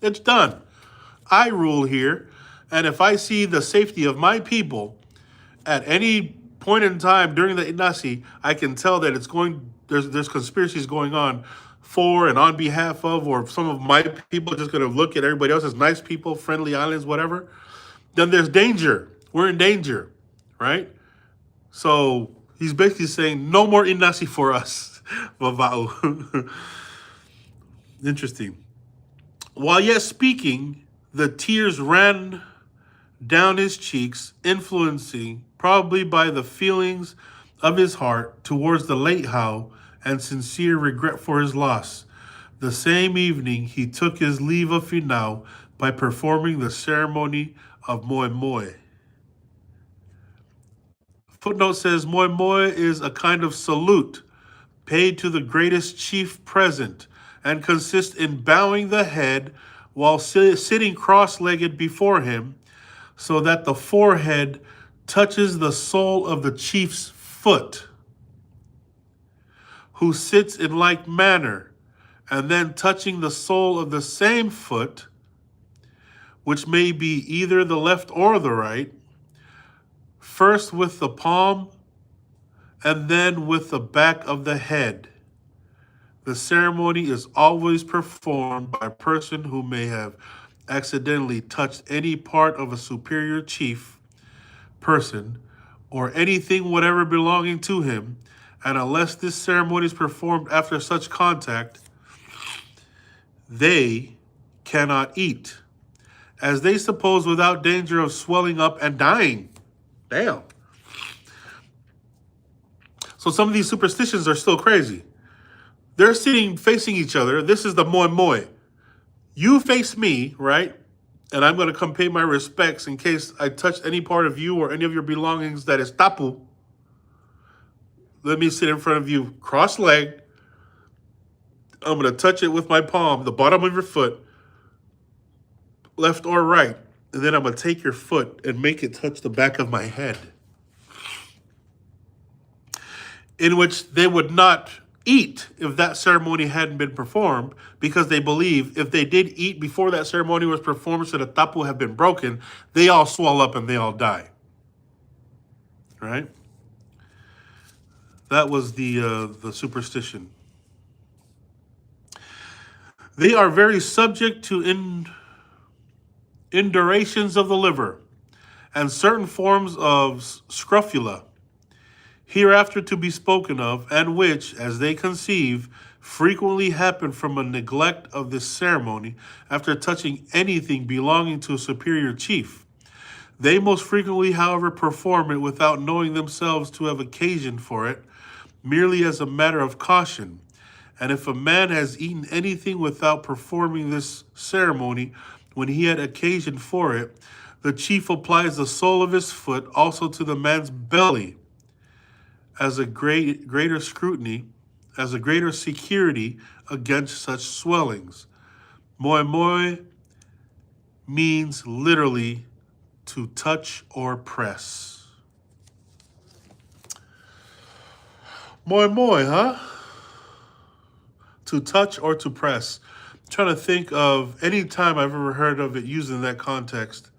[SPEAKER 1] It's done. I rule here. And if I see the safety of my people at any point in time during the Inasi, I can tell that there's conspiracies going on for and on behalf of, or some of my people are just going to look at everybody else as nice people, friendly islands, whatever, then there's danger. We're in danger, right? So he's basically saying, no more Inasi for us. Vava'u. Interesting. While yet speaking, the tears ran down his cheeks, influencing, probably by the feelings of his heart, towards the late Hau and sincere regret for his loss. The same evening, he took his leave of Finau by performing the ceremony of Moe Moe. Footnote says Moe Moe is a kind of salute paid to the greatest chief present and consists in bowing the head while sitting cross-legged before him so that the forehead touches the sole of the chief's foot, who sits in like manner, and then touching the sole of the same foot, which may be either the left or the right, first with the palm and then with the back of the head. The ceremony is always performed by a person who may have accidentally touched any part of a superior chief person or anything whatever belonging to him, and unless this ceremony is performed after such contact, they cannot eat. as they suppose without danger of swelling up and dying. Damn. So some of these superstitions are still crazy. They're sitting facing each other. This is the moi moi. You face me, right? And I'm going to come pay my respects in case I touch any part of you or any of your belongings that is tapu. Let me sit in front of you cross-legged. I'm going to touch it with my palm, the bottom of your foot, left or right. And then I'm going to take your foot and make it touch the back of my head. In which they would not eat if that ceremony hadn't been performed, because they believe if they did eat before that ceremony was performed, so the tapu have been broken, they all swell up and they all die. Right? That was the superstition. They are very subject to indurations of the liver and certain forms of scrofula, hereafter to be spoken of, and which, as they conceive, frequently happen from a neglect of this ceremony after touching anything belonging to a superior chief. They most frequently, however, perform it without knowing themselves to have occasion for it, merely as a matter of caution. And if a man has eaten anything without performing this ceremony when he had occasion for it, the chief applies the sole of his foot also to the man's belly as a greater scrutiny, as a greater security against such swellings. Moi moi means literally to touch or press. Moi moi, huh? To touch or to press. I'm trying to think of any time I've ever heard of it used in that context,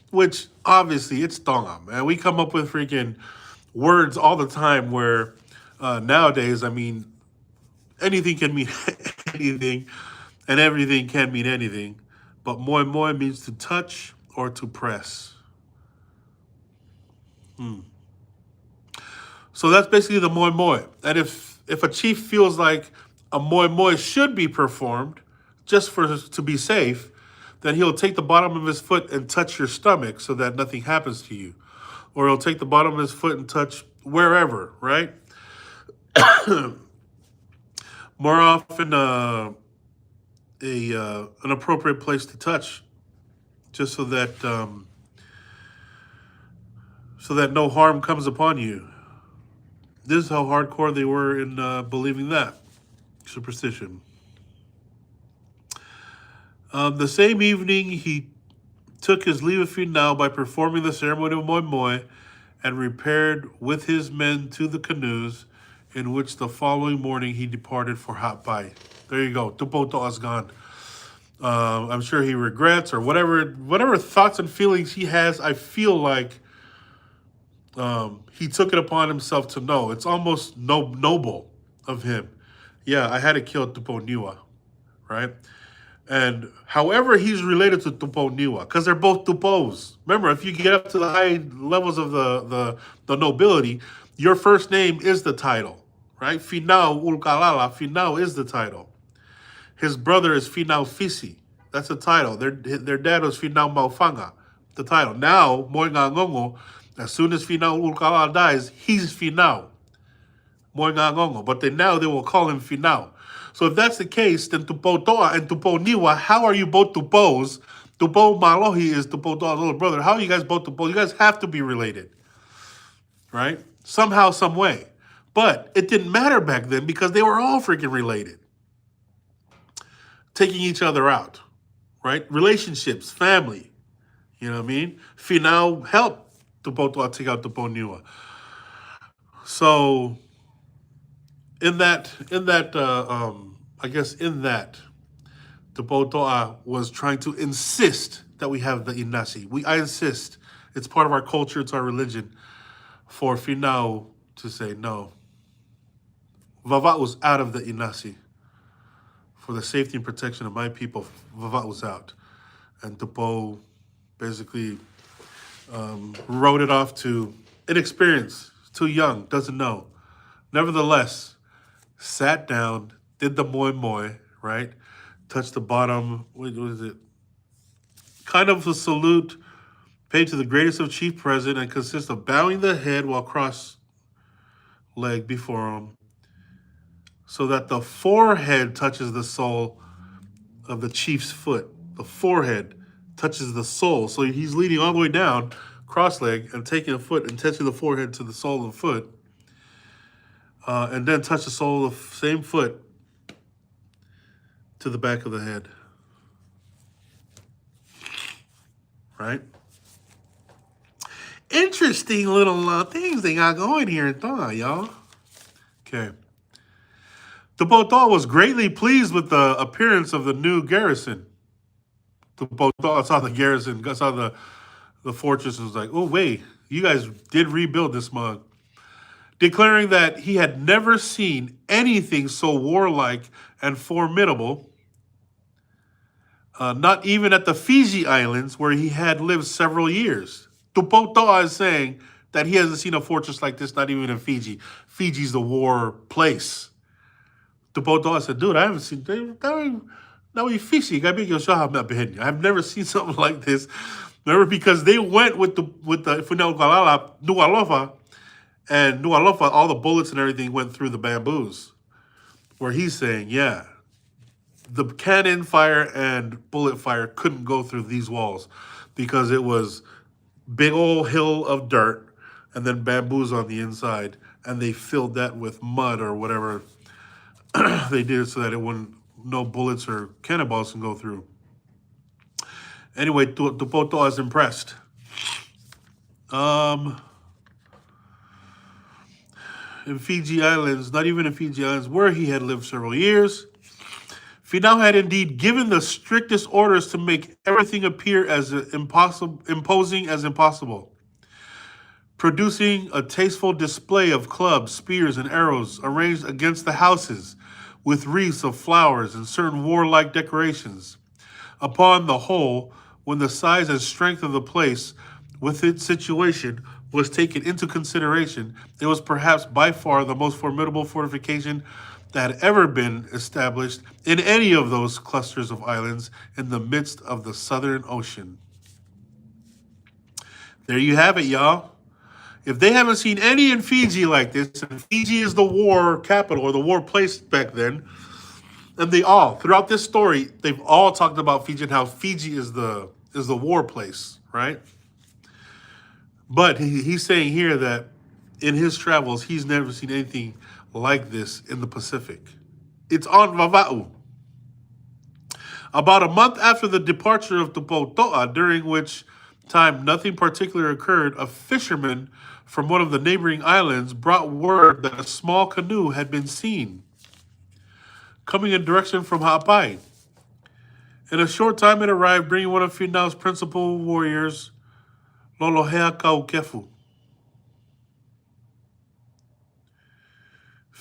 [SPEAKER 1] which obviously it's Tonga, man. We come up with freaking words all the time where nowadays, I mean, anything can mean anything and everything can mean anything. But moi moi means to touch or to press. So that's basically the moi moi. And if a chief feels like a moi moi should be performed just to be safe, then he'll take the bottom of his foot and touch your stomach so that nothing happens to you. Or he'll take the bottom of his foot and touch wherever, right? More often, an appropriate place to touch, just so that no harm comes upon you. This is how hardcore they were in believing that superstition. The same evening, he took his leave of Finau by performing the ceremony of moi moi, and repaired with his men to the canoes, in which the following morning he departed for Hapai. There you go. Tupo to'a's gone. I'm sure he regrets or whatever thoughts and feelings he has. I feel like he took it upon himself to know. It's almost noble of him. Yeah, I had to kill Tupo Niwa, right? And however he's related to Tupo Niwa, because they're both Tupos. Remember, if you get up to the high levels of the nobility, your first name is the title, right? Finau Ulukalala, Finau is the title. His brother is Finau Fisi. That's the title. Their dad was Finau Maufanga, the title. Now, Moinga Ngongo, as soon as Finau Ulukalala dies, he's Finau. Moinga Ngongo. But now they will call him Finau. So if that's the case, then Tupo Toa and Tupo Niwa, how are you both Tupos? Tupo Malohi is Tupo Toa's little brother. How are you guys both Tupos? You guys have to be related, right? Somehow, some way. But it didn't matter back then because they were all freaking related. Taking each other out, right? Relationships, family. You know what I mean? Finau helped Tupo Toa take out Tupo Niwa. So I guess in that, Tupo Toa was trying to insist that we have the inasi. I insist. It's part of our culture. It's our religion. For Finau to say no. Vava was out of the inasi. For the safety and protection of my people, Vava was out. And Tupo basically wrote it off to inexperience, too young, doesn't know. Nevertheless, sat down, did the moi moi, right? Touched the bottom, what was it? kind of a salute paid to the greatest of chief present and consists of bowing the head while cross-legged before him, so that the forehead touches the sole of the chief's foot. The forehead touches the sole. So he's leaning all the way down, cross-legged, and taking a foot and touching the forehead to the sole of the foot. And then touch the sole of the same foot to the back of the head. Right? Interesting little things they got going here in Tonga, y'all. Okay. The Botoa was greatly pleased with the appearance of the new garrison. The Botoa saw the garrison, saw the fortress, and was like, oh, wait, you guys did rebuild this mug. Declaring that he had never seen anything so warlike and formidable, not even at the Fiji Islands, where he had lived several years. Tupotoa is saying that he hasn't seen a fortress like this, not even in Fiji. Fiji's the war place. Tupotoa said, dude, I haven't seen... Now we Fiji. I've never seen something like this. Remember, because they went with the Finau Ulukalala, Nualofa, and Nualofa, all the bullets and everything went through the bamboos. Where he's saying, yeah, the cannon fire and bullet fire couldn't go through these walls because it was big old hill of dirt and then bamboos on the inside, and they filled that with mud or whatever they did so that it wouldn't, no bullets or cannonballs can go through. Anyway, Tupoto is impressed. In Fiji Islands, not even in Fiji Islands, where he had lived several years, Finau had indeed given the strictest orders to make everything appear as imposing as impossible, producing a tasteful display of clubs, spears, and arrows arranged against the houses, with wreaths of flowers and certain warlike decorations. Upon the whole, when the size and strength of the place with its situation was taken into consideration, it was perhaps by far the most formidable fortification that had ever been established in any of those clusters of islands in the midst of the Southern Ocean. There you have it, y'all. If they haven't seen any in Fiji like this, and Fiji is the war capital or the war place back then, and they all, throughout this story, they've all talked about Fiji and how Fiji is the war place, right? But he's saying here that in his travels, he's never seen anything like this in the Pacific. It's on Vava'u. About a month after the departure of Tupotoa, during which time nothing particular occurred, a fisherman from one of the neighboring islands brought word that a small canoe had been seen coming in direction from Hapai. In a short time it arrived, bringing one of Finau's principal warriors, Lolohea Kaukefu.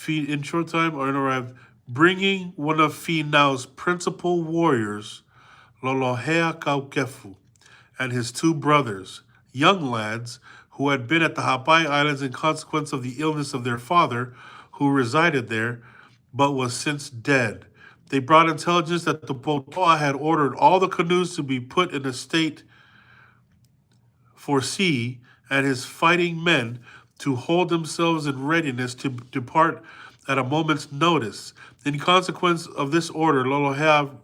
[SPEAKER 1] In short time it arrived, bringing one of Finau's principal warriors, Lolohea Kaukefu, and his two brothers, young lads, who had been at the Hapai Islands in consequence of the illness of their father, who resided there, but was since dead. They brought intelligence that the Botoa had ordered all the canoes to be put in a state for sea, and his fighting men to hold themselves in readiness to depart at a moment's notice. In consequence of this order, Lolohea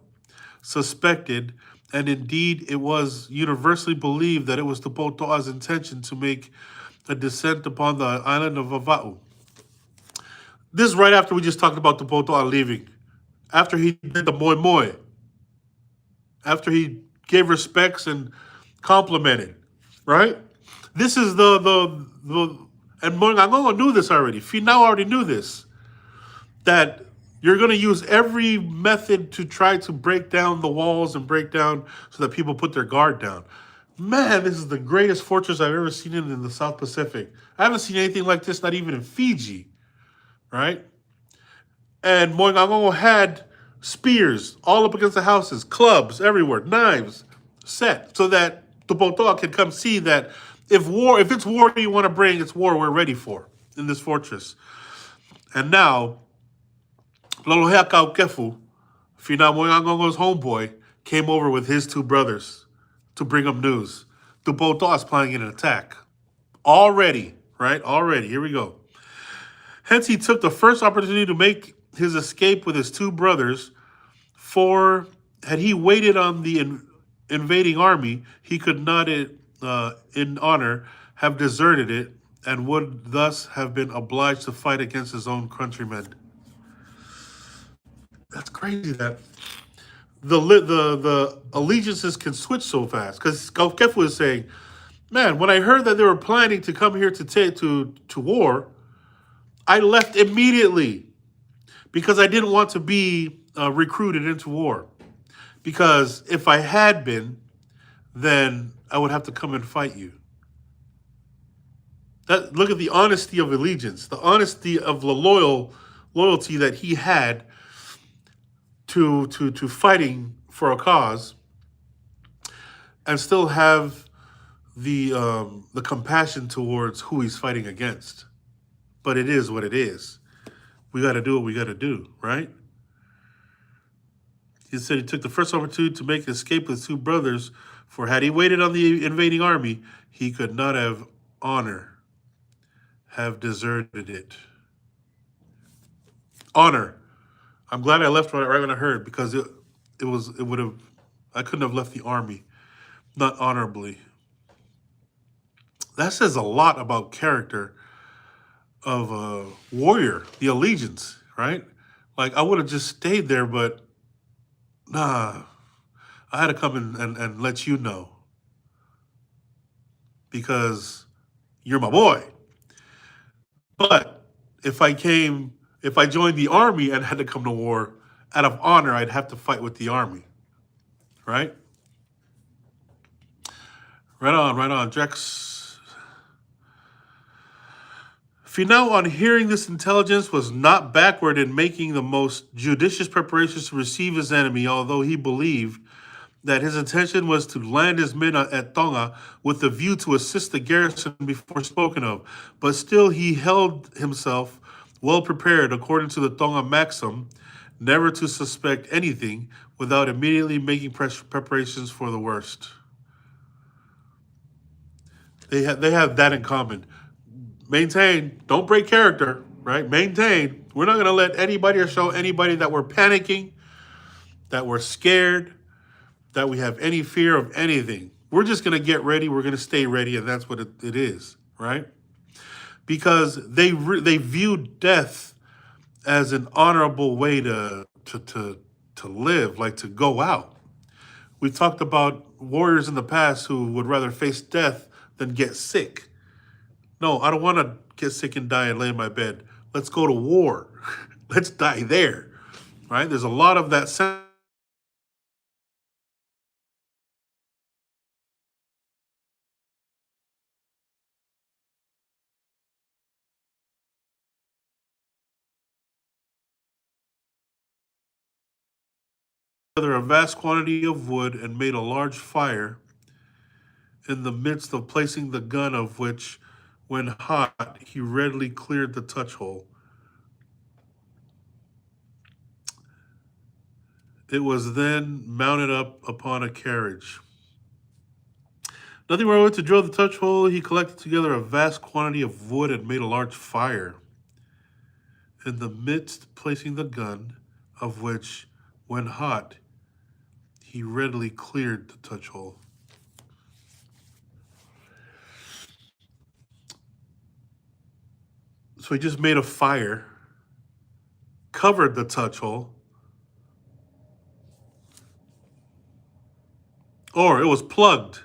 [SPEAKER 1] suspected, and indeed it was universally believed, that it was the Botoa's intention to make a descent upon the island of Vava'u. This is right after we just talked about the Botoa leaving. After he did the moi moi. After he gave respects and complimented. Right? This is and Moingangongo knew this already. Finau already knew this. That you're going to use every method to try to break down the walls and break down so that people put their guard down. Man, this is the greatest fortress I've ever seen in the South Pacific. I haven't seen anything like this, not even in Fiji, right? And Moingangongo had spears all up against the houses, clubs everywhere, knives set, so that the Botoa can come see that if it's war you want to bring, it's war we're ready for in this fortress. And now, Lolohea Kaukefu, Finau Moingangongo's homeboy, came over with his two brothers to bring up news. Tupoto is planning an attack. Already, right? Already. Here we go. Hence, he took the first opportunity to make his escape with his two brothers. For had he waited on the invading army, he could not, in honor, have deserted it, and would thus have been obliged to fight against his own countrymen. That's crazy that the allegiances can switch so fast. Because Kefu is saying, man, when I heard that they were planning to come here to war, I left immediately because I didn't want to be recruited into war. Because if I had been, then I would have to come and fight you. Look at the honesty of allegiance, the honesty of the loyalty that he had to fighting for a cause, and still have the compassion towards who he's fighting against. But it is what it is. We got to do what we got to do, right? He said he took the first opportunity to make escape with two brothers, for had he waited on the invading army, he could not have deserted it. Honor. I'm glad I left right when I heard, because it would have, I couldn't have left the army not honorably. That says a lot about character of a warrior, the allegiance, right? Like, I would have just stayed there, but nah, I had to come and let you know, because you're my boy. But if I joined the army and had to come to war, out of honor, I'd have to fight with the army, right? Right on, Drex. Finau, on hearing this intelligence, was not backward in making the most judicious preparations to receive his enemy, although he believed that his intention was to land his men at Tonga with the view to assist the garrison before spoken of. But still he held himself well prepared, according to the Tonga maxim, never to suspect anything without immediately making preparations for the worst. They have that in common. Maintain, don't break character, right? Maintain. We're not going to let anybody or show anybody that we're panicking, that we're scared, that we have any fear of anything. We're just going to get ready. We're going to stay ready, and that's what it is, right? Because they viewed death as an honorable way to live, like to go out. We've talked about warriors in the past who would rather face death than get sick. No, I don't want to get sick and die and lay in my bed. Let's go to war. Let's die there, right? There's a lot of that sense. A vast quantity of wood and made a large fire in the midst of placing the gun, of which, when hot, he readily cleared the touch hole. It was then mounted up upon a carriage. Nothing wrong with to drill the touch hole. He collected together a vast quantity of wood and made a large fire in the midst, placing the gun, of which, when hot, he readily cleared the touch hole. So he just made a fire, covered the touch hole, or it was plugged.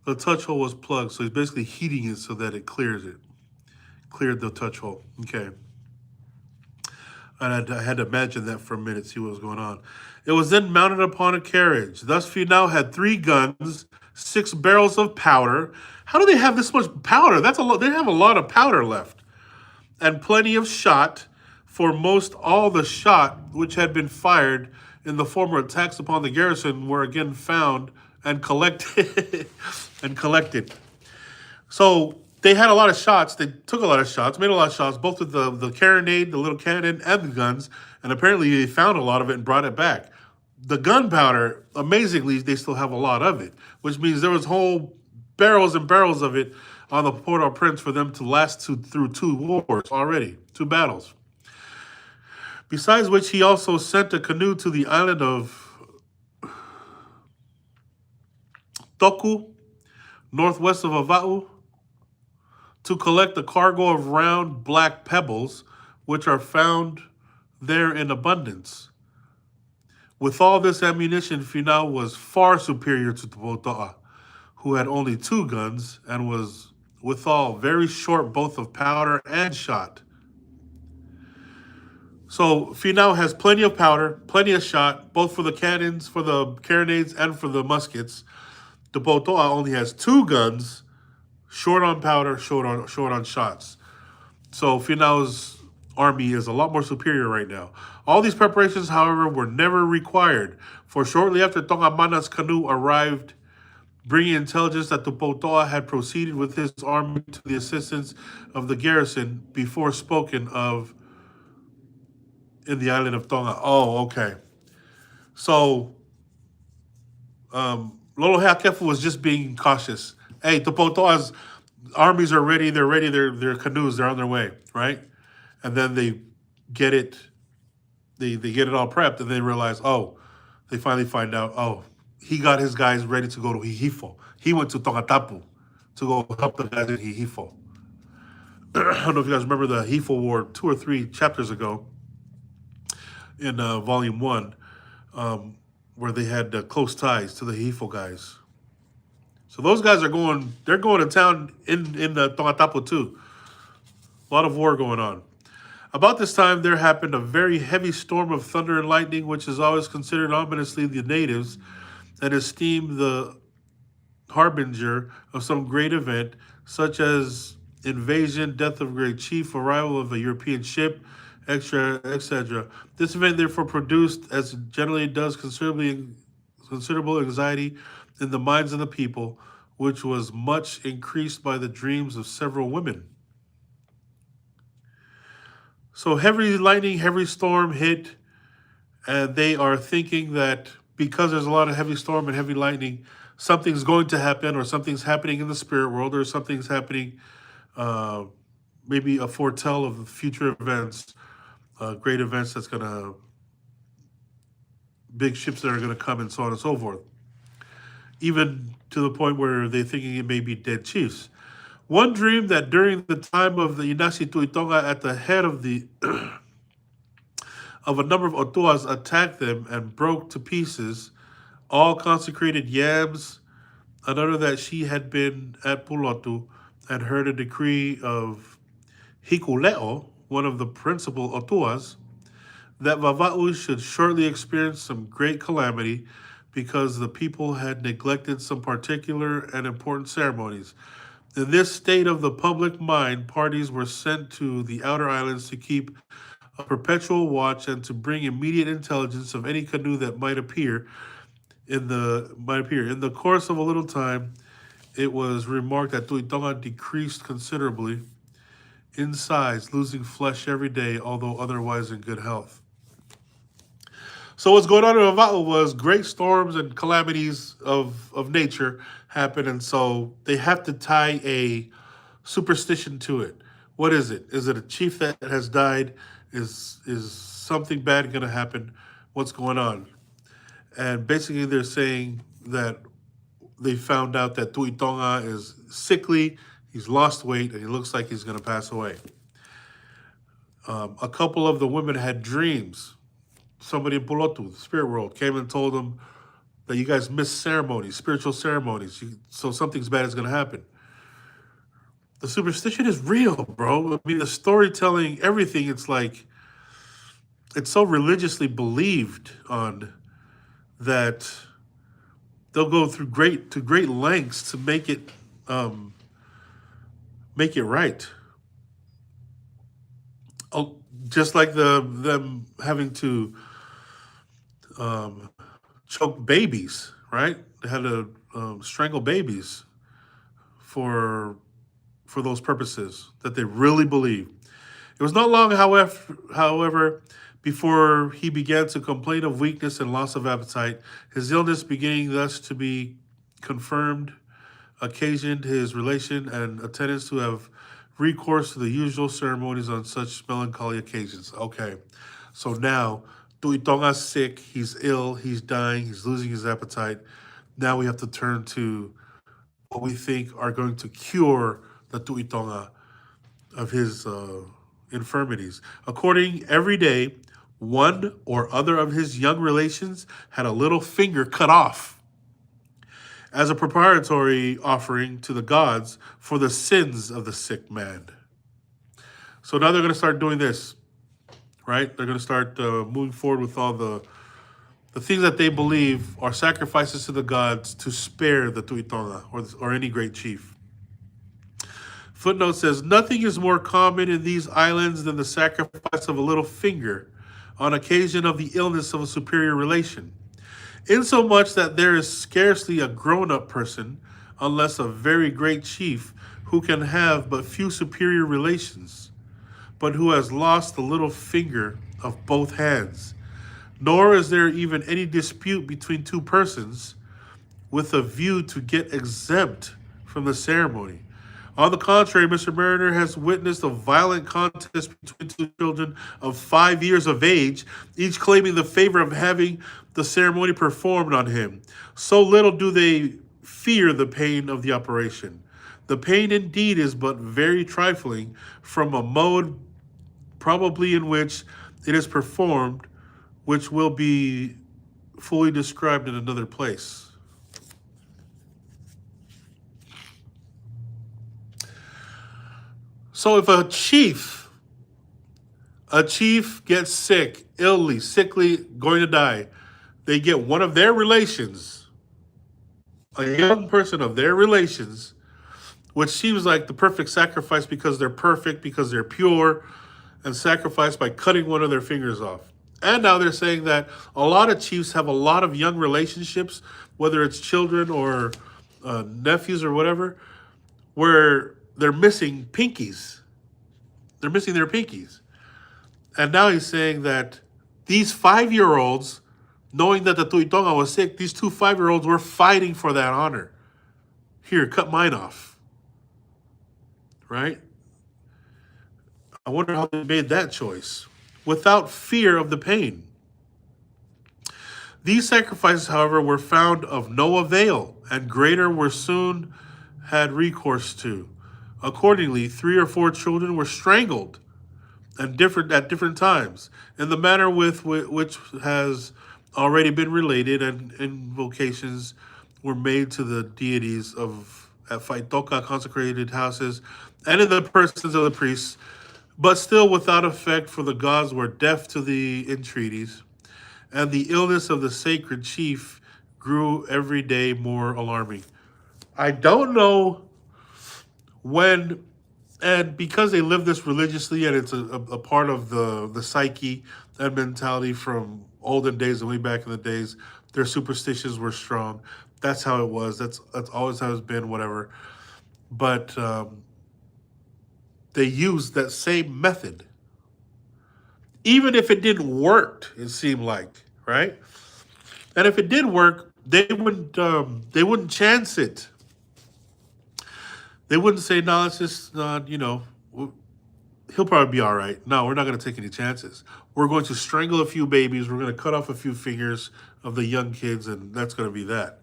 [SPEAKER 1] The touch hole was plugged, so he's basically heating it so that it clears it. Cleared the touch hole. Okay. And I had to imagine that for a minute, see what was going on. It was then mounted upon a carriage. Thus Finau had 3 guns, 6 barrels of powder. How do they have this much powder? That's a lot. They have a lot of powder left. And plenty of shot, for most all the shot which had been fired in the former attacks upon the garrison were again found and collected. So they had a lot of shots. They took a lot of shots, made a lot of shots, both with the carronade, the little cannon, and the guns. And apparently they found a lot of it and brought it back. The gunpowder, amazingly, they still have a lot of it, which means there was whole barrels and barrels of it on the Port-au-Prince for them to last through 2 wars already, 2 battles. Besides which, he also sent a canoe to the island of Toku, northwest of Ava'u, to collect a cargo of round black pebbles, which are found there in abundance. With all this ammunition, Finau was far superior to Tupoto'a, who had only 2 guns and was withal very short both of powder and shot. So Finau has plenty of powder, plenty of shot, both for the cannons, for the carronades, and for the muskets. Tupoto'a only has 2 guns, short on powder, short on shots. So Finau's army is a lot more superior right now. All these preparations, however, were never required, for shortly after Tonga Mana's canoe arrived, bringing intelligence that Tupoto'a had proceeded with his army to the assistance of the garrison before spoken of in the island of Tonga. Oh, okay. So Lolo Hakefu was just being cautious. Hey, Tupoto'a's armies are ready. They're ready. Their canoes. They're on their way, right? And then they get it. They get it all prepped, and they realize, oh, they finally find out, oh, he got his guys ready to go to Hihifo. He went to Tongatapu to go help the guys in Hihifo. I don't know if you guys remember the Hifo War 2 or 3 chapters ago in Volume 1, where they had close ties to the Hifo guys. So those guys they're going to town in Tongatapu too. A lot of war going on. About this time, there happened a very heavy storm of thunder and lightning, which is always considered ominously the natives and esteemed the harbinger of some great event, such as invasion, death of a great chief, arrival of a European ship, etc. This event therefore produced, as it generally does, considerable anxiety in the minds of the people, which was much increased by the dreams of several women. So heavy lightning, heavy storm hit, and they are thinking that because there's a lot of heavy storm and heavy lightning, something's going to happen, or something's happening in the spirit world, or something's happening, maybe a foretell of future events, great events big ships that are going to come, and so on and so forth. Even to the point where they're thinking it may be dead chiefs. One dreamed that during the time of the Inasi Tuitonga, at the head of of a number of Otuas attacked them and broke to pieces all consecrated yams. Another that she had been at Pulotu and heard a decree of Hikuleo, one of the principal Otuas, that Vava'u should shortly experience some great calamity because the people had neglected some particular and important ceremonies. In this state of the public mind, parties were sent to the outer islands to keep a perpetual watch and to bring immediate intelligence of any canoe that might appear. In the course of a little time, it was remarked that Tuitonga decreased considerably in size, losing flesh every day, although otherwise in good health. So what's going on in Oahu was great storms and calamities of nature happen, and so they have to tie a superstition to it. What is it? Is it a chief that has died? Is something bad going to happen? What's going on? And basically they're saying that they found out that Tuitonga is sickly, he's lost weight, and he looks like he's going to pass away. A couple of the women had dreams. Somebody in Pulotu, the spirit world, came and told them that you guys missed ceremonies, spiritual ceremonies, so something's bad is going to happen. The superstition is real, bro. I mean, the storytelling, everything, it's like, it's so religiously believed on that they'll go through great lengths to make it right. Oh, just like them having to choke babies, right? They had to strangle babies for those purposes that they really believe. It was not long, however, before he began to complain of weakness and loss of appetite. His illness, beginning thus to be confirmed, occasioned his relation and attendants to have recourse to the usual ceremonies on such melancholy occasions. Okay, so now Tuitonga's sick, he's ill, he's dying, he's losing his appetite. Now we have to turn to what we think are going to cure the Tuitonga of his infirmities. According, every day, one or other of his young relations had a little finger cut off as a preparatory offering to the gods for the sins of the sick man. So now they're going to start doing this, right? They're going to start moving forward with all the things that they believe are sacrifices to the gods to spare the Tuitonga or any great chief. Footnote says, nothing is more common in these islands than the sacrifice of a little finger on occasion of the illness of a superior relation, insomuch that there is scarcely a grown-up person, unless a very great chief, who can have but few superior relations, but who has lost the little finger of both hands. Nor is there even any dispute between two persons with a view to get exempt from the ceremony. On the contrary, Mr. Mariner has witnessed a violent contest between two children of 5 years of age, each claiming the favor of having the ceremony performed on him. So little do they fear the pain of the operation. The pain indeed is but very trifling from a mode probably in which it is performed, which will be fully described in another place. So if a chief gets sick, illy, sickly, going to die, they get one of their relations, a young person of their relations, which seems like the perfect sacrifice because they're perfect, because they're pure, and sacrifice by cutting one of their fingers off. And now they're saying that a lot of chiefs have a lot of young relationships, whether it's children or nephews or whatever, where they're missing pinkies. They're missing their pinkies. And now he's saying that these 5-year-olds, knowing that the Tuitonga was sick, these two 5-year-olds were fighting for that honor. Here, cut mine off. Right? I wonder how they made that choice without fear of the pain. These sacrifices, however, were found of no avail, and greater were soon had recourse to. Accordingly, 3 or 4 children were strangled at different times, in the manner with which has already been related, and invocations were made to the deities at Faitoka consecrated houses, and in the persons of the priests, but still without effect, for the gods were deaf to the entreaties, and the illness of the sacred chief grew every day more alarming. I don't know when, and because they live this religiously, and it's a part of the psyche and mentality from olden days and way back in the days, their superstitions were strong. That's how it was. That's always how it's been, whatever. But they used that same method. Even if it didn't work, it seemed like, right? And if it did work, they wouldn't chance it. They wouldn't say, no, it's just, he'll probably be all right. No, we're not going to take any chances. We're going to strangle a few babies. We're going to cut off a few fingers of the young kids, and that's going to be that.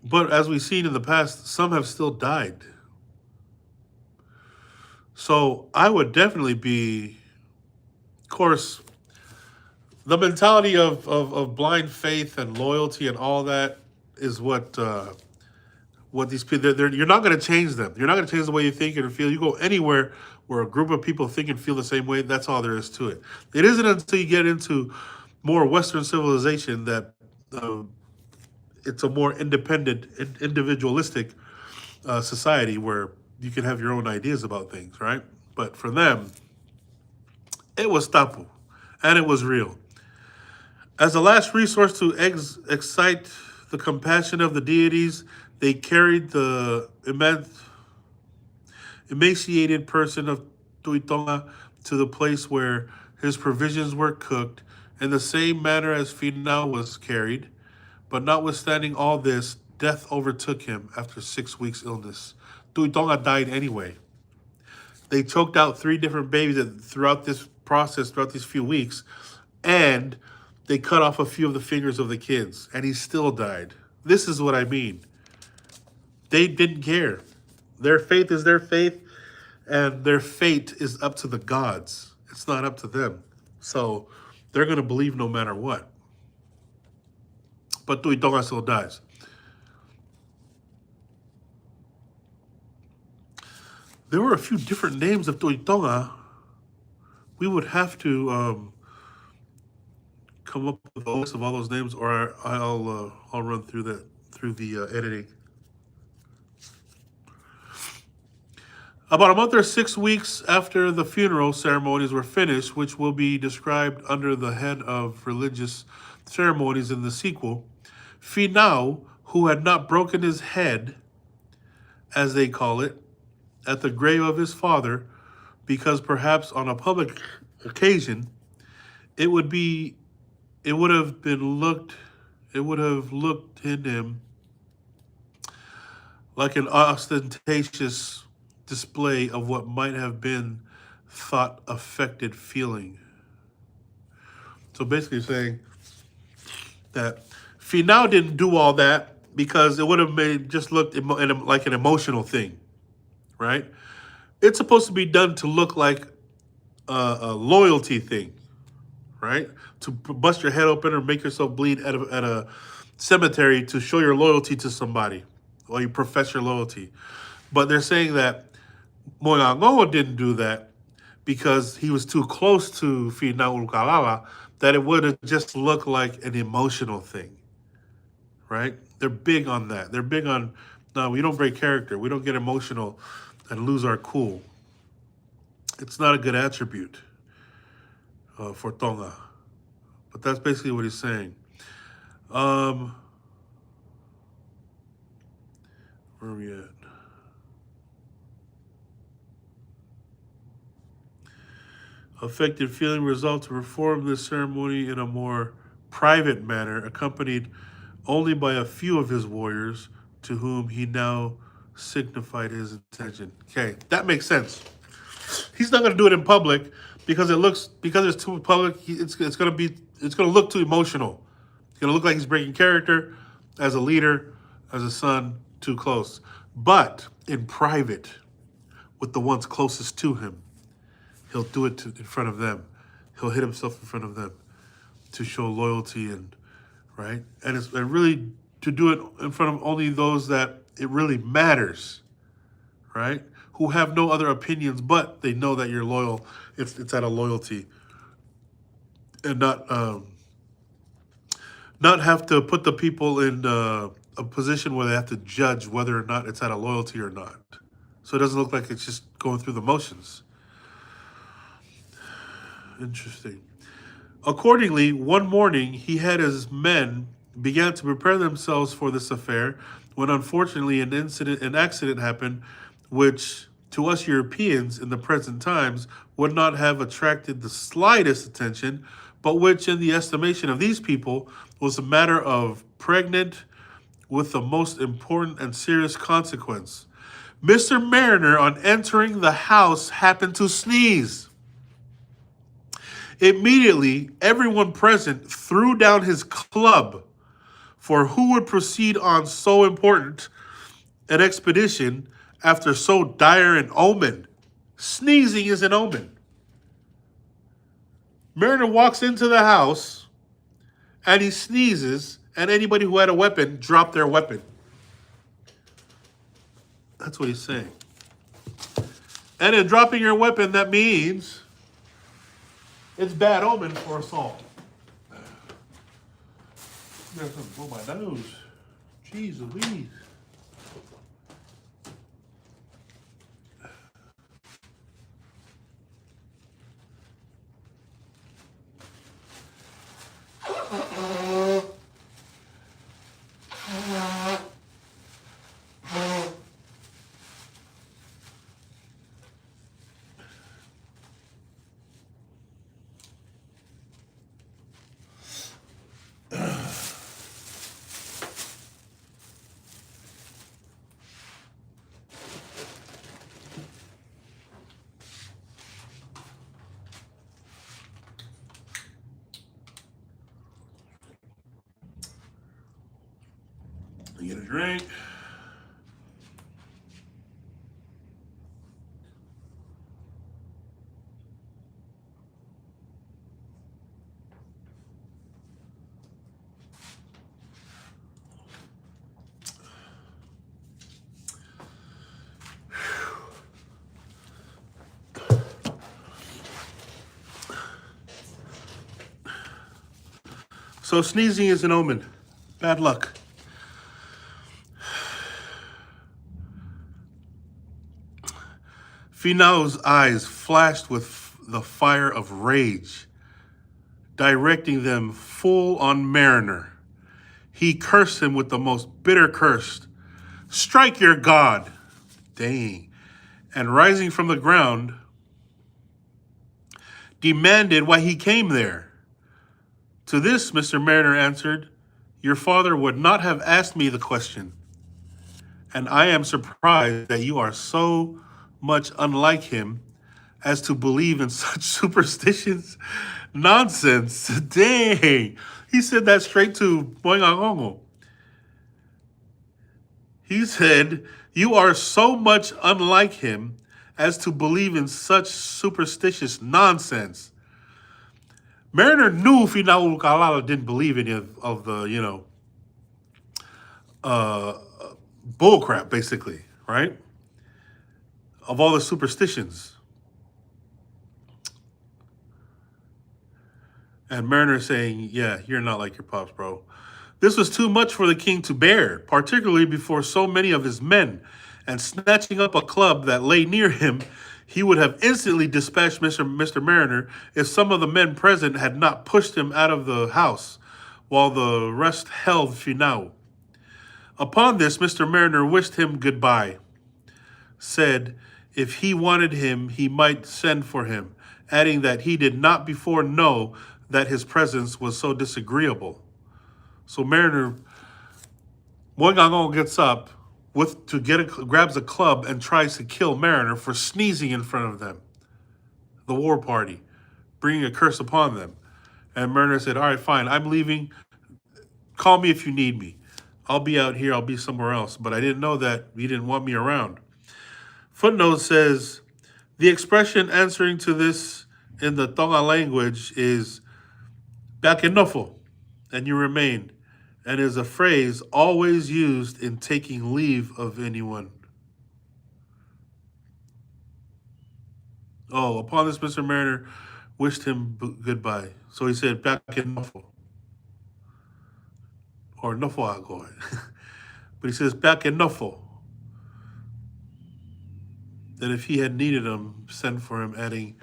[SPEAKER 1] But as we've seen in the past, some have still died. So I would definitely be, of course, the mentality of blind faith and loyalty and all that is what these people, you're not going to change them. You're not going to change the way you think and feel. You go anywhere where a group of people think and feel the same way, that's all there is to it. It isn't until you get into more Western civilization that it's a more independent, individualistic society where you can have your own ideas about things, right? But for them, it was tapu, and it was real. As a last resource to excite the compassion of the deities, they carried the emaciated person of Tuitonga to the place where his provisions were cooked, in the same manner as Finau was carried. But notwithstanding all this, death overtook him after 6 weeks' illness. Tuitonga died anyway. They choked out 3 different babies throughout this process, throughout these few weeks, and they cut off a few of the fingers of the kids, and he still died. This is what I mean. They didn't care. Their faith is their faith, and their fate is up to the gods. It's not up to them. So they're going to believe no matter what. But Tuitonga still dies. There were a few different names of Tuitonga. We would have to come up with a list of all those names, or I'll run through the editing. About a month or 6 weeks after the funeral ceremonies were finished, which will be described under the head of religious ceremonies in the sequel, Finau, who had not broken his head, as they call it, at the grave of his father, because perhaps on a public occasion, it would have looked in him like an ostentatious display of what might have been thought affected feeling. So basically saying that Finau didn't do all that because it would have looked like an emotional thing, right? It's supposed to be done to look like a loyalty thing, right? To bust your head open or make yourself bleed at a cemetery to show your loyalty to somebody, or you profess your loyalty. But they're saying that Moyangoa didn't do that because he was too close to Finau Ulukalala, that it would have just looked like an emotional thing, right? They're big on that. They're big on, no, we don't break character. We don't get emotional and lose our cool. It's not a good attribute for Tonga. But that's basically what he's saying. Where are we at? Affected feeling resolved to perform this ceremony in a more private manner, accompanied only by a few of his warriors, to whom he now signified his intention. Okay, that makes sense. He's not going to do it in public because it's too public. It's going to look too emotional. It's going to look like he's breaking character as a leader, as a son, too close. But in private, with the ones closest to him, he'll do it in front of them. He'll hit himself in front of them to show loyalty and right, and really to do it in front of only those that it really matters, right? Who have no other opinions, but they know that you're loyal. It's out of loyalty, and not have to put the people in a position where they have to judge whether or not it's out of loyalty or not. So it doesn't look like it's just going through the motions. Interesting. Accordingly, one morning he had his men began to prepare themselves for this affair, when unfortunately an accident happened, which to us Europeans in the present times would not have attracted the slightest attention, but which in the estimation of these people was a matter of pregnant with the most important and serious consequence. Mr. Mariner, on entering the house, happened to sneeze. Immediately, everyone present threw down his club, for who would proceed on so important an expedition after so dire an omen? Sneezing is an omen. Mariner walks into the house, and he sneezes, and anybody who had a weapon dropped their weapon. That's what he's saying. And in dropping your weapon, that means it's bad omen for assault. There's something on my nose. Jeez Louise. Get a drink. So sneezing is an omen. Bad luck. Finau's eyes flashed with the fire of rage, directing them full on Mariner. He cursed him with the most bitter curse. Strike your god! Dang. And rising from the ground, demanded why he came there. To this, Mr. Mariner answered, your father would not have asked me the question, and I am surprised that you are so much unlike him as to believe in such superstitions. Nonsense. Dang. He said that straight to Boingangongo. He said, you are so much unlike him as to believe in such superstitious nonsense. Mariner knew Finau Ulukalala didn't believe any of the, bullcrap, basically, right? Of all the superstitions. And Mariner saying, yeah, you're not like your pops, bro. This was too much for the king to bear, particularly before so many of his men. And snatching up a club that lay near him, he would have instantly dispatched Mr. Mariner if some of the men present had not pushed him out of the house, while the rest held Finau. Upon this, Mr. Mariner wished him goodbye, said if he wanted him, he might send for him, adding that he did not before know that his presence was so disagreeable. So Mariner, Moingangon gets up grabs a club and tries to kill Mariner for sneezing in front of them, the war party, bringing a curse upon them. And Mariner said, all right, fine, I'm leaving. Call me if you need me. I'll be out here, I'll be somewhere else. But I didn't know that he didn't want me around. Footnote says, the expression answering to this in the Tonga language is Bakenofo, and you remain, and is a phrase always used in taking leave of anyone. Oh, upon this, Mr. Mariner wished him goodbye. So he said, Bakenofo. Or Nofo Agoy. But he says, Bakenofo. That if he had needed him, send for him, adding,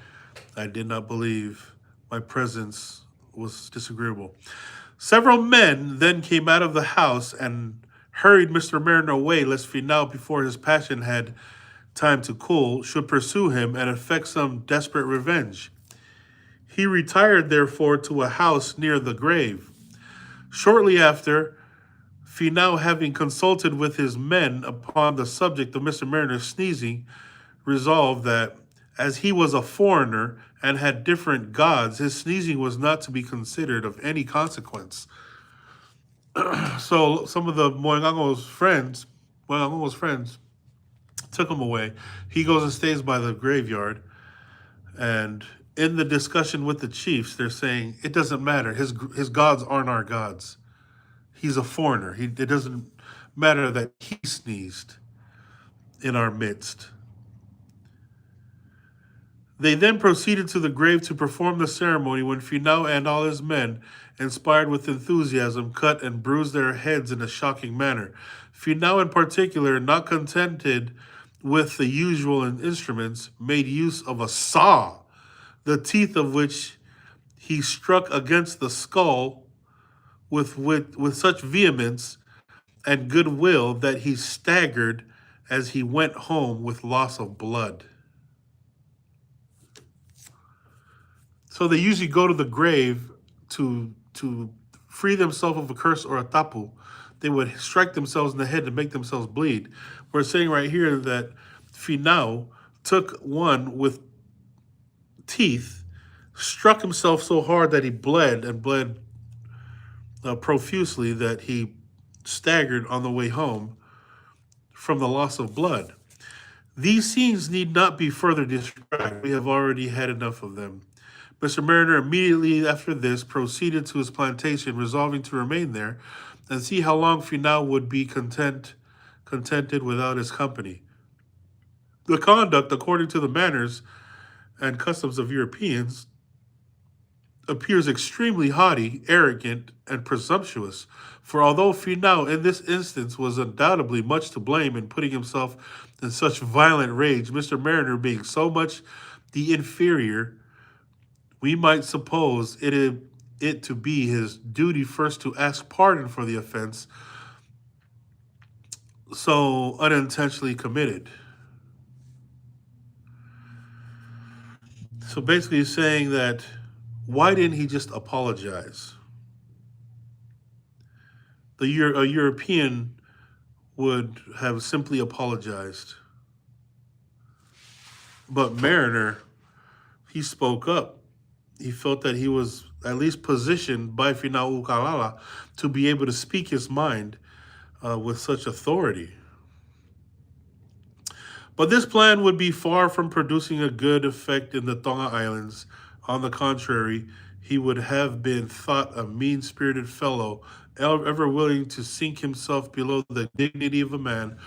[SPEAKER 1] I did not believe my presence was disagreeable. Several men then came out of the house and hurried Mr. Mariner away, lest Finau, before his passion had time to cool, should pursue him and effect some desperate revenge. He retired, therefore, to a house near the grave. Shortly after, Finau, having consulted with his men upon the subject of Mr. Mariner's sneezing, resolved that, as he was a foreigner and had different gods, his sneezing was not to be considered of any consequence. So some of the Moingango's friends took him away. He goes and stays by the graveyard. And in the discussion with the chiefs, they're saying, it doesn't matter. His gods aren't our gods. He's a foreigner. It doesn't matter that he sneezed in our midst. They then proceeded to the grave to perform the ceremony when Finau and all his men, inspired with enthusiasm, cut and bruised their heads in a shocking manner. Finau in particular, not contented with the usual instruments, made use of a saw, the teeth of which he struck against the skull with such vehemence and goodwill that he staggered as he went home with loss of blood. So they usually go to the grave to free themselves of a curse or a tapu. They would strike themselves in the head to make themselves bleed. We're saying right here that Finau took one with teeth, struck himself so hard that he bled profusely, that he staggered on the way home from the loss of blood. These scenes need not be further described. We have already had enough of them. Mr. Mariner immediately after this proceeded to his plantation, resolving to remain there and see how long Finau would be contented without his company. The conduct, according to the manners and customs of Europeans, appears extremely haughty, arrogant, and presumptuous. For although Finau in this instance was undoubtedly much to blame in putting himself in such violent rage, Mr. Mariner being so much the inferior, we might suppose it to be his duty first to ask pardon for the offense so unintentionally committed. So basically, he's saying that why didn't he just apologize? A European would have simply apologized. But Mariner, he spoke up. He felt that he was at least positioned by Finau Ulukalala to be able to speak his mind with such authority. But this plan would be far from producing a good effect in the Tonga Islands. On the contrary, he would have been thought a mean-spirited fellow, ever willing to sink himself below the dignity of a man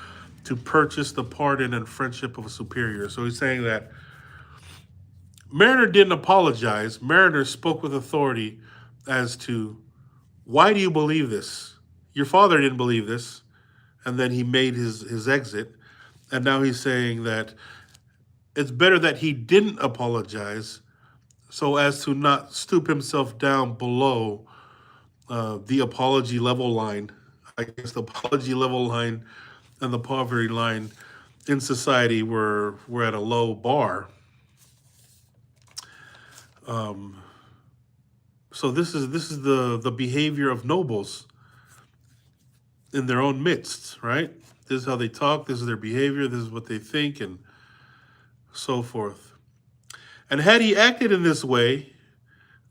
[SPEAKER 1] to purchase the pardon and friendship of a superior. So he's saying that Mariner didn't apologize. Mariner spoke with authority as to, why do you believe this? Your father didn't believe this. And then he made his exit. And now he's saying that it's better that he didn't apologize so as to not stoop himself down below the apology level line. I guess the apology level line and the poverty line in society were at a low bar. So this is the behavior of nobles in their own midst, right? This is how they talk, this is their behavior, this is what they think, and so forth. And had he acted in this way,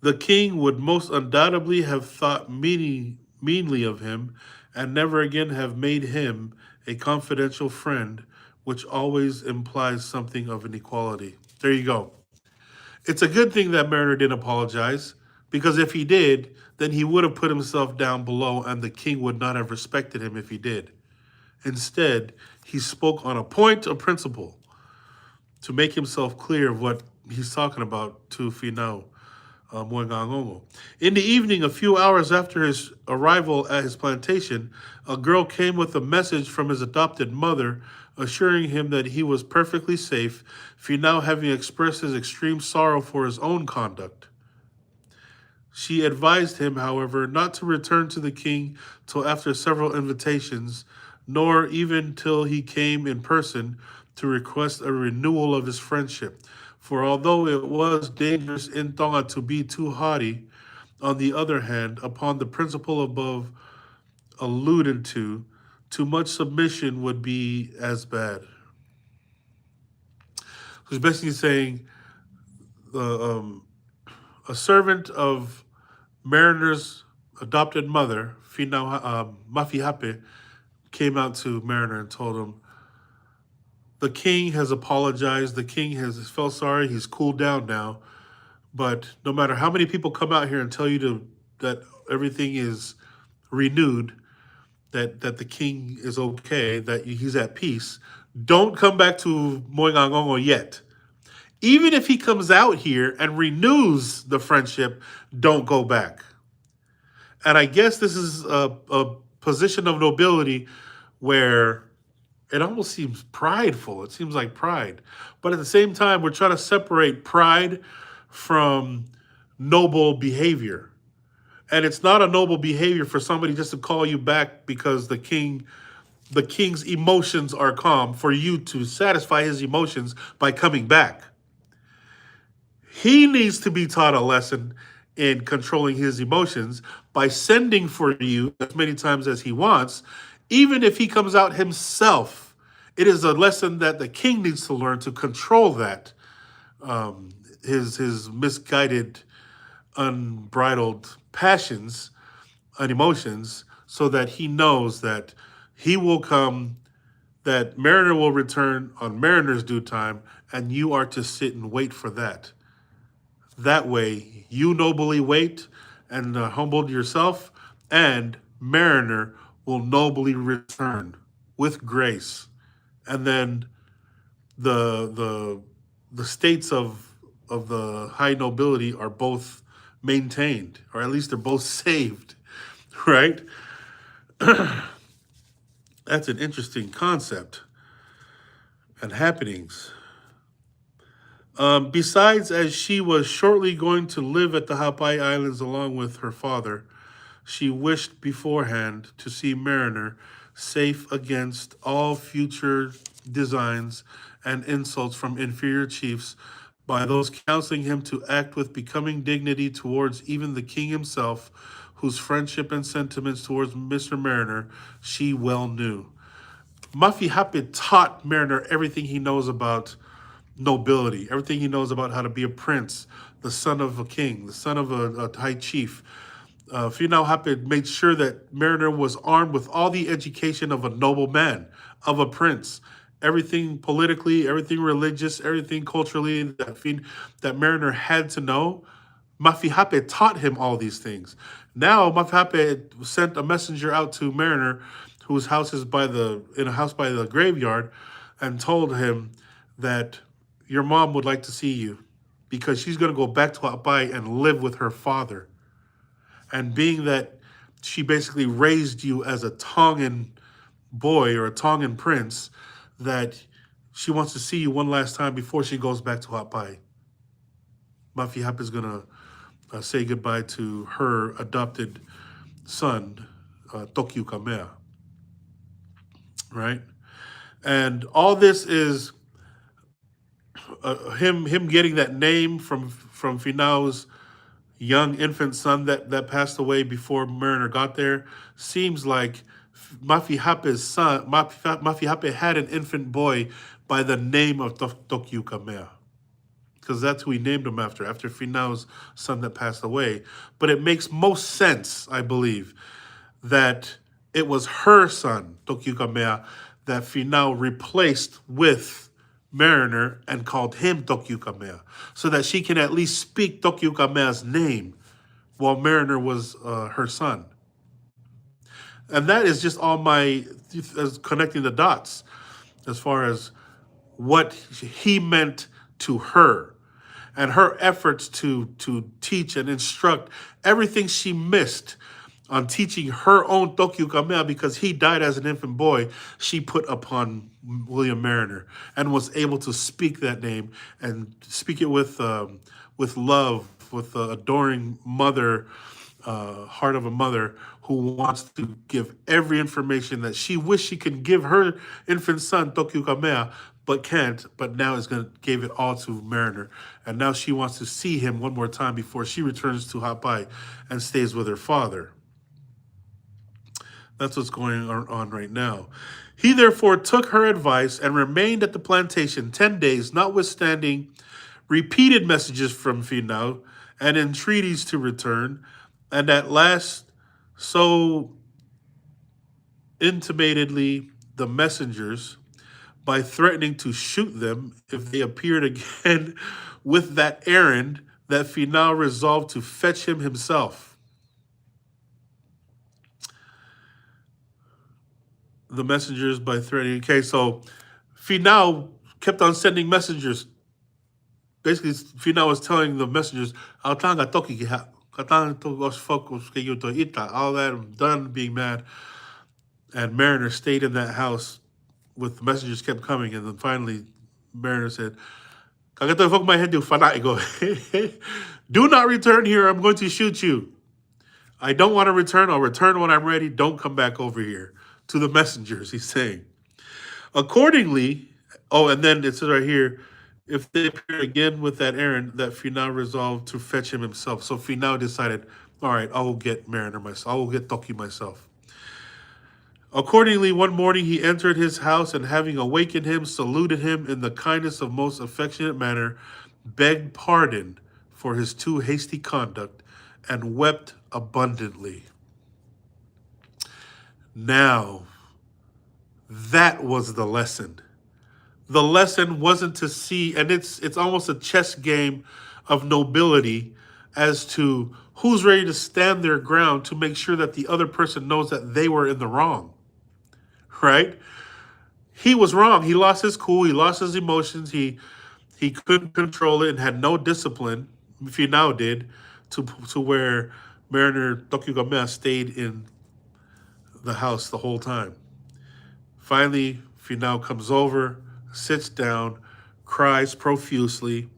[SPEAKER 1] the king would most undoubtedly have thought meanly of him and never again have made him a confidential friend, which always implies something of an equality. There you go. It's a good thing that Mariner didn't apologize, because if he did, then he would have put himself down below and the king would not have respected him if he did. Instead, he spoke on a point of principle to make himself clear of what he's talking about to Finau Ulukalala. In the evening, a few hours after his arrival at his plantation, a girl came with a message from his adopted mother, assuring him that he was perfectly safe, Finau having expressed his extreme sorrow for his own conduct. She advised him, however, not to return to the king till after several invitations, nor even till he came in person to request a renewal of his friendship. For although it was dangerous in Tonga to be too haughty, on the other hand, upon the principle above alluded to, too much submission would be as bad. He's basically saying a servant of Mariner's adopted mother, Finau Hapai, came out to Mariner and told him, the king has apologized, the king has felt sorry, he's cooled down now, but no matter how many people come out here and tell you that everything is renewed, that the king is okay, that he's at peace, don't come back to Moingangongo yet. Even if he comes out here and renews the friendship, don't go back. And I guess this is a position of nobility where it almost seems prideful. It seems like pride. But at the same time, we're trying to separate pride from noble behavior. And it's not a noble behavior for somebody just to call you back because the king's emotions are calm, for you to satisfy his emotions by coming back. He needs to be taught a lesson in controlling his emotions by sending for you as many times as he wants, even if he comes out himself. It is a lesson that the king needs to learn to control that, his misguided, unbridled passions and emotions, so that he knows that he will come, that Mariner will return on Mariner's due time, and you are to sit and wait for that. That way, you nobly wait and humbled yourself, and Mariner will nobly return with grace. And then the the the states of the high nobility are both maintained, or at least they're both saved, right? That's an interesting concept and happenings. Besides, as she was shortly going to live at the Hapai Islands along with her father, she wished beforehand to see Mariner safe against all future designs and insults from inferior chiefs by those counseling him to act with becoming dignity towards even the king himself, whose friendship and sentiments towards Mr. Mariner she well knew. Muffy Happy taught Mariner everything he knows about nobility, everything he knows about how to be a prince, the son of a king, the son of a high chief. Finau Happy made sure that Mariner was armed with all the education of a noble man, of a prince. Everything politically, everything religious, everything culturally that Mariner had to know, Mafihape taught him all these things. Now Mafihape sent a messenger out to Mariner, whose house is in a house by the graveyard, and told him that your mom would like to see you because she's going to go back to Hapai and live with her father. And being that she basically raised you as a Tongan boy or a Tongan prince, that she wants to see you one last time before she goes back to Hapai. Mafihape is going to say goodbye to her adopted son, Tokyo Kamea, right? And all this is him getting that name from Finau's young infant son that passed away before Mariner got there. Seems like Mafihape's son, Mafihape had an infant boy by the name of Tokyo Kamea, because that's who he named him after Finau's son that passed away. But it makes most sense, I believe, that it was her son, Tokyo Kamea, that Finau replaced with Mariner and called him Tokyo Kamea, so that she can at least speak Tokyo Kamea's name while Mariner was her son. And that is just all my connecting the dots as far as what he meant to her and her efforts to teach and instruct everything she missed on teaching her own Tokyo Kamea, because he died as an infant boy. She put upon William Mariner and was able to speak that name and speak it with love, with the adoring mother, heart of a mother who wants to give every information that she wished she could give her infant son Tokyo Kamea, but can't. But now is going to give it all to Mariner, and now she wants to see him one more time before she returns to Hapai and stays with her father. That's what's going on right now. He therefore took her advice and remained at the plantation 10 days, notwithstanding repeated messages from Finau and entreaties to return, and at last so intimatedly the messengers by threatening to shoot them if they appeared again with that errand, that Finau resolved to fetch him himself. The messengers by threatening. Okay, so Finau kept on sending messengers. Basically, Finau was telling the messengers, all that, I'm done being mad. And Mariner stayed in that house with the messengers kept coming. And then finally, Mariner said, do not return here. I'm going to shoot you. I don't want to return. I'll return when I'm ready. Don't come back over here. To the messengers, he's saying. Accordingly, and then it says right here, if they appear again with that errand, that Finau resolved to fetch him himself. So Finau decided, all right, I will get Mariner myself. I will get Toki myself. Accordingly, one morning he entered his house, and having awakened him, saluted him in the kindest of most affectionate manner, begged pardon for his too hasty conduct, and wept abundantly. Now, that was the lesson. The lesson wasn't to see, and it's almost a chess game of nobility as to who's ready to stand their ground to make sure that the other person knows that they were in the wrong, right? He was wrong. He lost his cool. He lost his emotions. He couldn't control it and had no discipline. Finau did, to where Mariner Tokugawa stayed in the house the whole time. Finally, Finau comes over, sits down, cries profusely,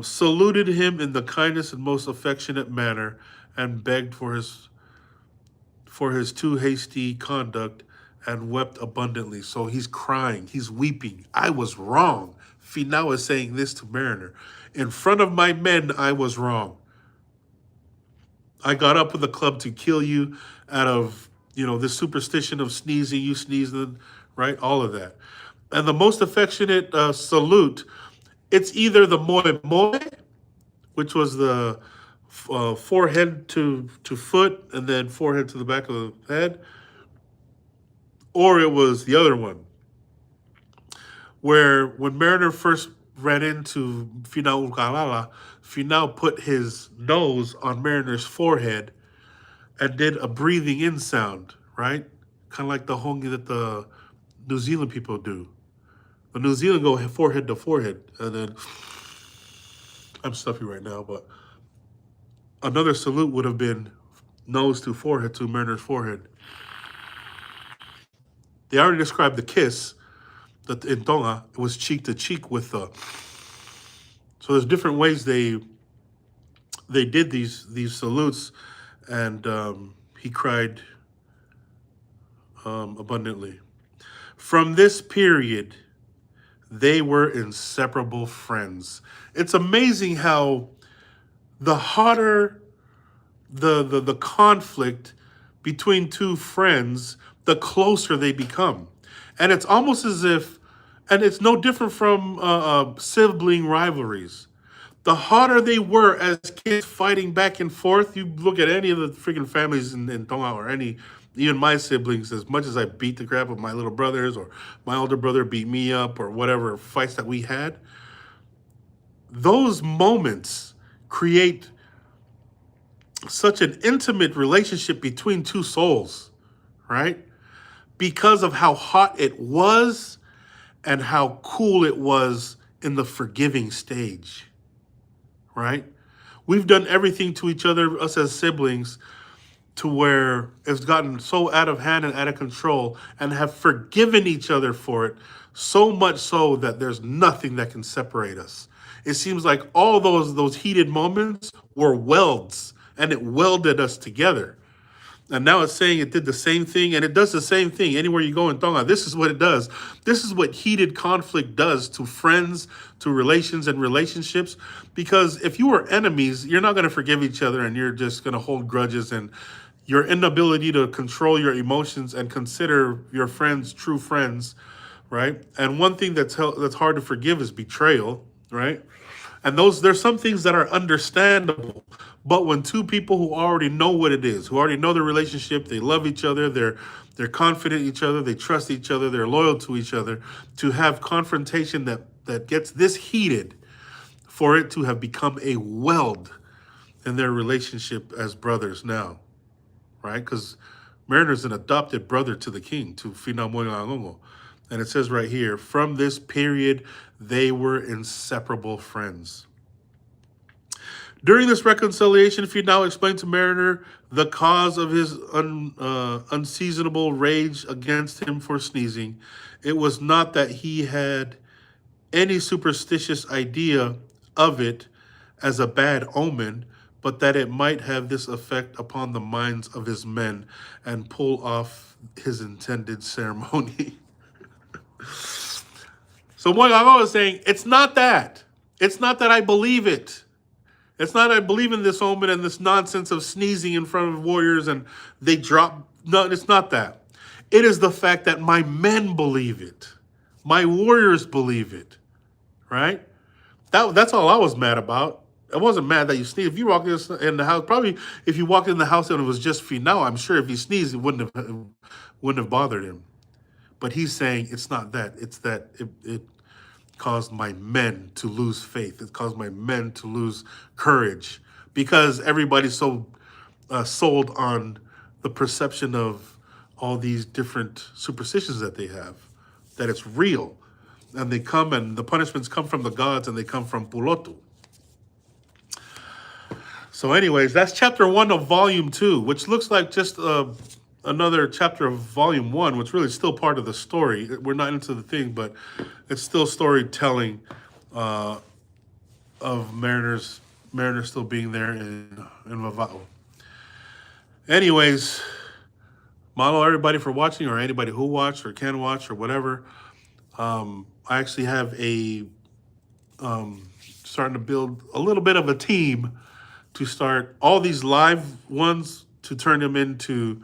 [SPEAKER 1] saluted him in the kindest and most affectionate manner, and begged for his too hasty conduct, and wept abundantly. So he's crying, he's weeping. I was wrong. Finau is saying this to Mariner. In front of my men, I was wrong. I got up with the club to kill you out of, this superstition of sneezing, you sneezing, right? All of that. And the most affectionate salute, it's either the moe moe, which was the forehead to foot and then forehead to the back of the head, or it was the other one, where when Mariner first ran into Finau Ulukalala, Finau put his nose on Mariner's forehead and did a breathing in sound, right? Kind of like the hongi that the New Zealand people do. The New Zealand go forehead to forehead, and then I'm stuffy right now, but another salute would have been nose to forehead to Mariner's forehead. They already described the kiss that in Tonga it was cheek to cheek with the. So there's different ways they did these salutes, and he cried abundantly. From this period, they were inseparable friends. It's amazing how the hotter the conflict between two friends, the closer they become. And it's almost as if, and it's no different from sibling rivalries. The hotter they were as kids fighting back and forth, you look at any of the freaking families in Tonga or even my siblings, as much as I beat the crap of my little brothers or my older brother beat me up or whatever fights that we had, those moments create such an intimate relationship between two souls, right? Because of how hot it was and how cool it was in the forgiving stage, right? We've done everything to each other, us as siblings, to where it's gotten so out of hand and out of control, and have forgiven each other for it, so much so that there's nothing that can separate us. It seems like all those heated moments were welds, and it welded us together. And now it's saying it did the same thing, and it does the same thing anywhere you go in Tonga. This is what it does. This is what heated conflict does to friends, to relations and relationships. Because if you were enemies, you're not going to forgive each other, and you're just going to hold grudges, and your inability to control your emotions and consider your friends true friends, right? And one thing that's hard to forgive is betrayal, right? And there's some things that are understandable. But when two people who already know what it is, who already know the relationship, they love each other, they're confident in each other, they trust each other, they're loyal to each other, to have confrontation that gets this heated, for it to have become a weld in their relationship as brothers now, right? Because Mariner's an adopted brother to the king, to Finau Ulukalala. And it says right here, from this period, they were inseparable friends. During this reconciliation, Finau explained to Mariner the cause of his unseasonable rage against him for sneezing. It was not that he had any superstitious idea of it as a bad omen, but that it might have this effect upon the minds of his men and pull off his intended ceremony. So Moigagawa is saying, it's not that. It's not that I believe it. It's not I believe in this omen and this nonsense of sneezing in front of warriors and they drop. No, it's not that. It is the fact that my men believe it. My warriors believe it, right? That's all I was mad about. I wasn't mad that you sneezed. If you walked in the house, probably if you walked in the house and it was just Finau, I'm sure if he sneezed, it wouldn't have bothered him. But he's saying it's not that. It's that it caused my men to lose faith. It caused my men to lose courage because everybody's so sold on the perception of all these different superstitions that they have, that it's real. And they come and the punishments come from the gods and they come from Pulotu. So anyways, that's chapter 1 of volume 2, which looks like just another chapter of volume 1, which really is still part of the story. We're not into the thing, but it's still storytelling of mariners still being there in Vava'u. Anyways, mahalo everybody for watching, or anybody who watched or can watch or whatever. I actually have a starting to build a little bit of a team to start all these live ones to turn them into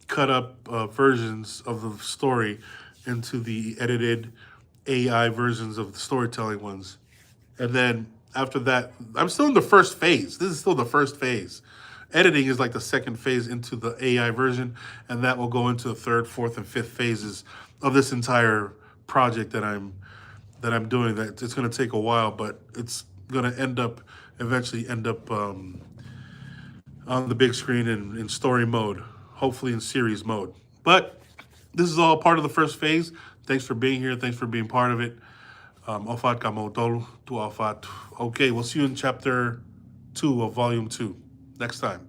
[SPEAKER 1] cut up versions of the story into the edited AI versions of the storytelling ones. And then after that, I'm still in the first phase. This is still the first phase. Editing is like the second phase into the AI version, and that will go into the third, fourth, and fifth phases of this entire project that I'm doing. That it's going to take a while, but it's going to eventually end up on the big screen in story mode, hopefully in series mode. But this is all part of the first phase. Thanks for being here. Thanks for being part of it. Ofat kamotol tu ofat. Okay, we'll see you in chapter 2 of volume 2 next time.